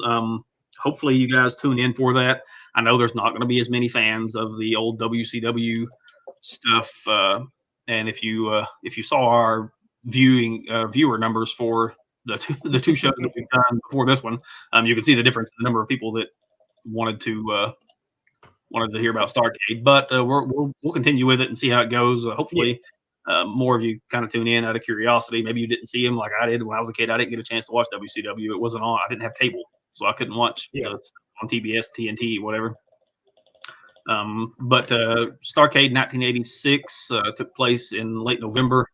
S1: Hopefully you guys tune in for that. I know there's not going to be as many fans of the old WCW stuff, and if you saw our viewer numbers for the two shows that we've done before this one, you can see the difference in the number of people that wanted to hear about Starrcade. But we'll continue with it and see how it goes. Hopefully, more of you kind of tune in out of curiosity. Maybe you didn't see him like I did when I was a kid. I didn't get a chance to watch WCW. It wasn't on. I didn't have cable, so I couldn't watch the stuff on TBS, TNT, whatever. But Starrcade 1986 took place in late November.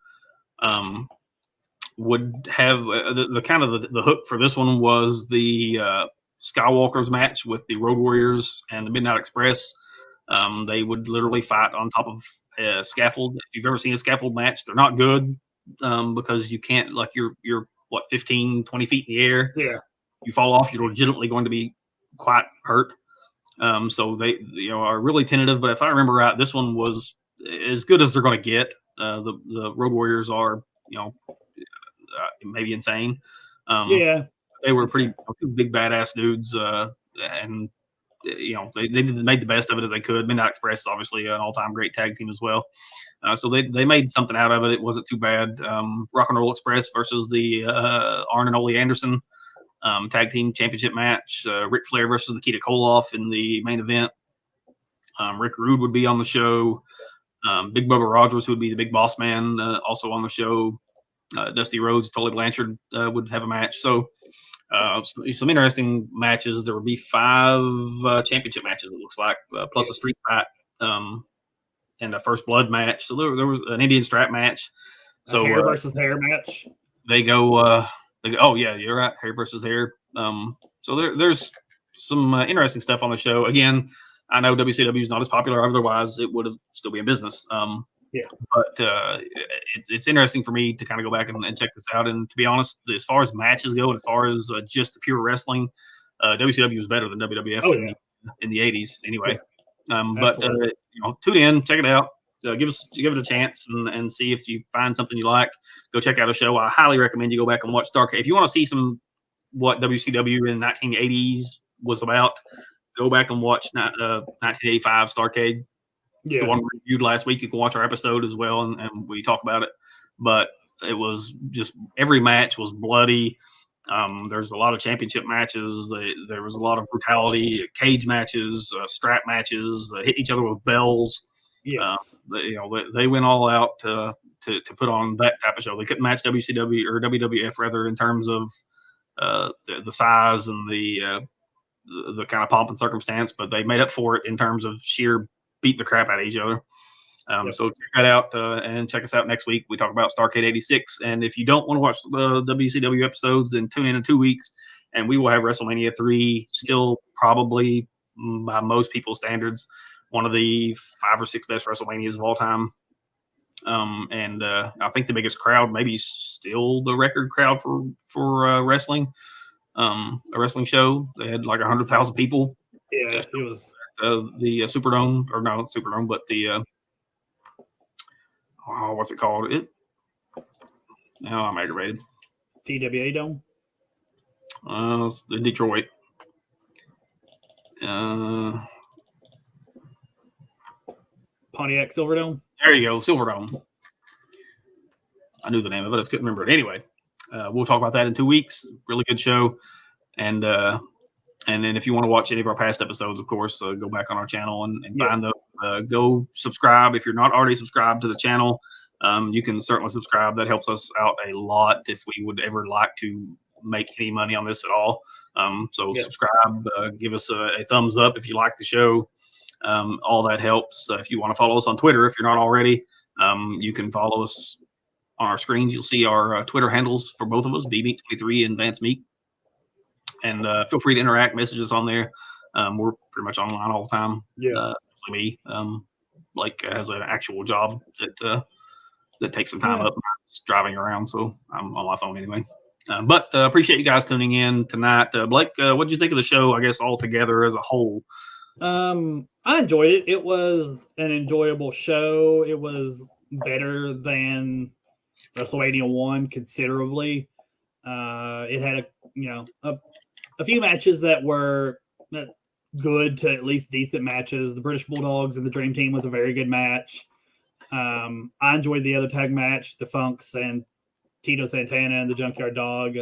S1: Would have the kind of the hook for this one was the Skywalker's match with the Road Warriors and the Midnight Express. They would literally fight on top of a scaffold. If you've ever seen a scaffold match, they're not good because you can't, like, you're what, 15, 20 feet in the air.
S2: Yeah.
S1: You fall off, you're legitimately going to be quite hurt. So they are really tentative. But if I remember right, this one was as good as they're going to get. The Road Warriors are maybe insane. They were pretty big badass dudes, and they made the best of it as they could. Midnight Express, obviously, an all-time great tag team as well. So they made something out of it. It wasn't too bad. Rock and Roll Express versus the Arn and Ole Anderson tag team championship match. Ric Flair versus Nikita Koloff in the main event. Rick Rude would be on the show. Big Bubba Rogers would be the big boss man, also on the show. Dusty Rhodes, Tully Blanchard would have a match. So some interesting matches. There would be 5 championship matches, it looks like, plus a street fight and a first blood match. So there was an Indian strap match. So
S2: a hair versus hair match.
S1: They go, oh yeah, you're right, hair versus hair. So there's some interesting stuff on the show. Again, I know WCW is not as popular. Otherwise, it would have still be in business. But it's interesting for me to kind of go back and check this out. And to be honest, as far as matches go, and as far as just the pure wrestling, WCW is better than WWF in the 80s anyway. But tune in, check it out. Give it a chance and see if you find something you like. Go check out a show. I highly recommend you go back and watch Starrcade. If you want to see what WCW in the 1980s was about, go back and watch 1985 Starrcade. It's the one we reviewed last week. You can watch our episode as well, and we talk about it. But it was just every match was bloody. There's a lot of championship matches. There was a lot of brutality, cage matches, strap matches, hit each other with bells.
S2: Yes.
S1: They went all out to put on that type of show. They couldn't match WCW or WWF rather in terms of the size and the kind of pomp and circumstance, but they made up for it in terms of sheer beat the crap out of each other. So check that out and check us out next week. We talk about Starrcade 86. And if you don't want to watch the WCW episodes, then tune in 2 weeks and we will have WrestleMania 3, still probably by most people's standards, one of the 5 or 6 best WrestleManias of all time. And I think the biggest crowd, maybe still the record crowd for wrestling, a wrestling show. They had like 100,000 people.
S2: Yeah, it was
S1: the Superdome, or no, Superdome, but the what's it called? I'm aggravated.
S2: TWA Dome.
S1: It's the Detroit.
S2: Pontiac Silverdome.
S1: There you go, Silverdome. I knew the name of it. I just couldn't remember it. Anyway, we'll talk about that in 2 weeks. Really good show. And then if you want to watch any of our past episodes, of course, go back on our channel and find those. Go subscribe. If you're not already subscribed to the channel, you can certainly subscribe. That helps us out a lot if we would ever like to make any money on this at all. Subscribe. Give us a thumbs up if you like the show. All that helps. If you want to follow us on Twitter, if you're not already, you can follow us on our screens. You'll see our Twitter handles for both of us, BMeek23 and Vance Meek. And feel free to interact, message us on there. We're pretty much online all the time. Me. Blake has an actual job that takes some time up driving around, so I'm on my phone anyway. But appreciate you guys tuning in tonight. Blake, what did you think of the show, I guess, altogether as a whole?
S2: I enjoyed it. It was an enjoyable show. It was better than WrestleMania 1 considerably. It had a few matches that were good to at least decent matches. The British Bulldogs and the Dream Team was a very good match. I enjoyed the other tag match, the Funks and Tito Santana and the Junkyard Dog.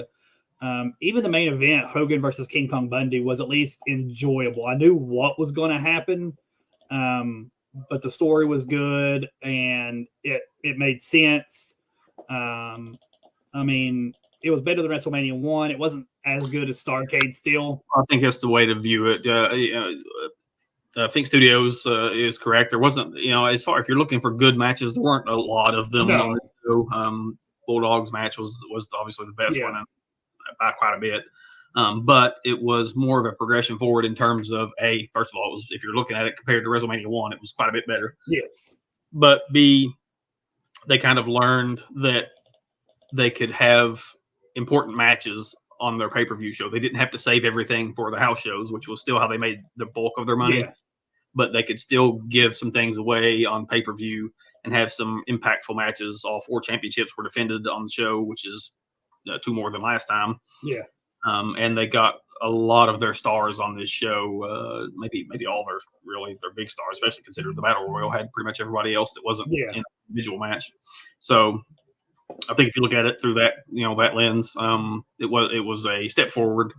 S2: Even the main event, Hogan versus King Kong Bundy, was at least enjoyable. I knew what was going to happen, but the story was good and it made sense. I mean, it was better than WrestleMania 1. It wasn't as good as Starrcade still.
S1: I think that's the way to view it. Fink Studios is correct. There wasn't, as far if you're looking for good matches, there weren't a lot of them on the show. Bulldogs match was obviously the best one by quite a bit. But it was more of a progression forward in terms of first of all, it was, if you're looking at it compared to WrestleMania 1, it was quite a bit better.
S2: Yes.
S1: But B, they kind of learned that they could have important matches on their pay-per-view show. They didn't have to save everything for the house shows, which was still how they made the bulk of their money.
S2: Yeah.
S1: But they could still give some things away on pay-per-view and have some impactful matches. All 4 championships were defended on the show, which is 2 more than last time.
S2: Yeah.
S1: And they got a lot of their stars on this show. Maybe all their big stars, especially considering the Battle Royal had pretty much everybody else that wasn't in an individual match. So I think if you look at it through that, that lens, it was a step forward,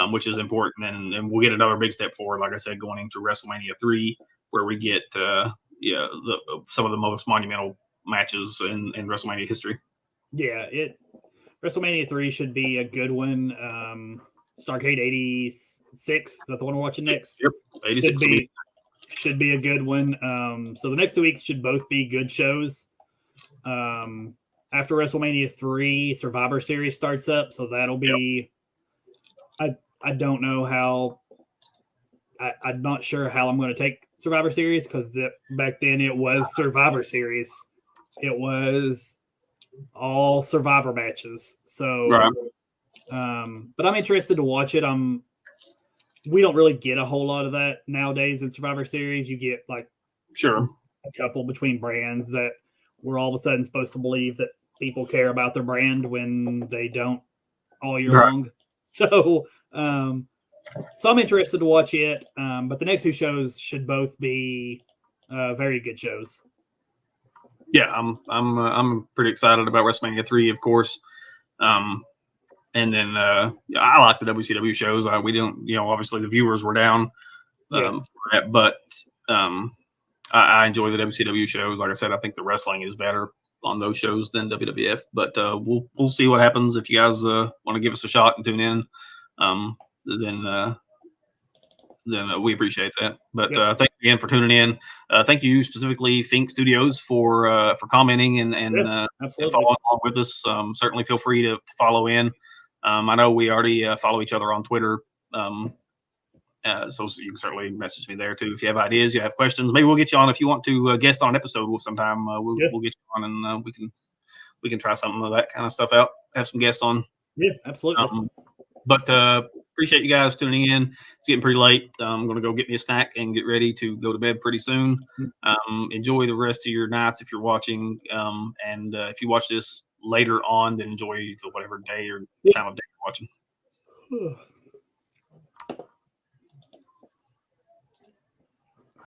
S1: which is important, and we'll get another big step forward, like I said, going into WrestleMania 3, where we get some of the most monumental matches in WrestleMania history.
S2: Yeah, WrestleMania 3 should be a good one. Starrcade 86, is that the one we're watching next?
S1: Yep, 86
S2: should be a good one. So the next 2 weeks should both be good shows. After WrestleMania 3, Survivor Series starts up, so that'll be. Yep. I don't know how. I'm not sure how I'm going to take Survivor Series because back then it was Survivor Series. It was all Survivor matches. So,
S1: right.
S2: But I'm interested to watch it. We don't really get a whole lot of that nowadays in Survivor Series. You get a couple between brands that we're all of a sudden supposed to believe that people care about their brand when they don't all year long. So, so I'm interested to watch it. But the next 2 shows should both be very good shows.
S1: Yeah, I'm pretty excited about WrestleMania 3, of course. And then I like the WCW shows. We don't, obviously the viewers were down for that, but I enjoy the WCW shows. Like I said, I think the wrestling is better on those shows than WWF. But we'll see what happens. If you guys want to give us a shot and tune in, then we appreciate that. But thanks again for tuning in. Thank you specifically, Fink Studios, for commenting and following along with us. Certainly feel free to follow in. I know we already follow each other on Twitter. So you can certainly message me there too if you have ideas, you have questions. Maybe we'll get you on if you want to guest on an episode sometime. We'll get you on and we can try some of that kind of stuff out. Have some guests on.
S2: Yeah, absolutely.
S1: But appreciate you guys tuning in. It's getting pretty late. I'm going to go get me a snack and get ready to go to bed pretty soon. Enjoy the rest of your nights if you're watching. And if you watch this later on, then enjoy whatever day or time of day you're watching.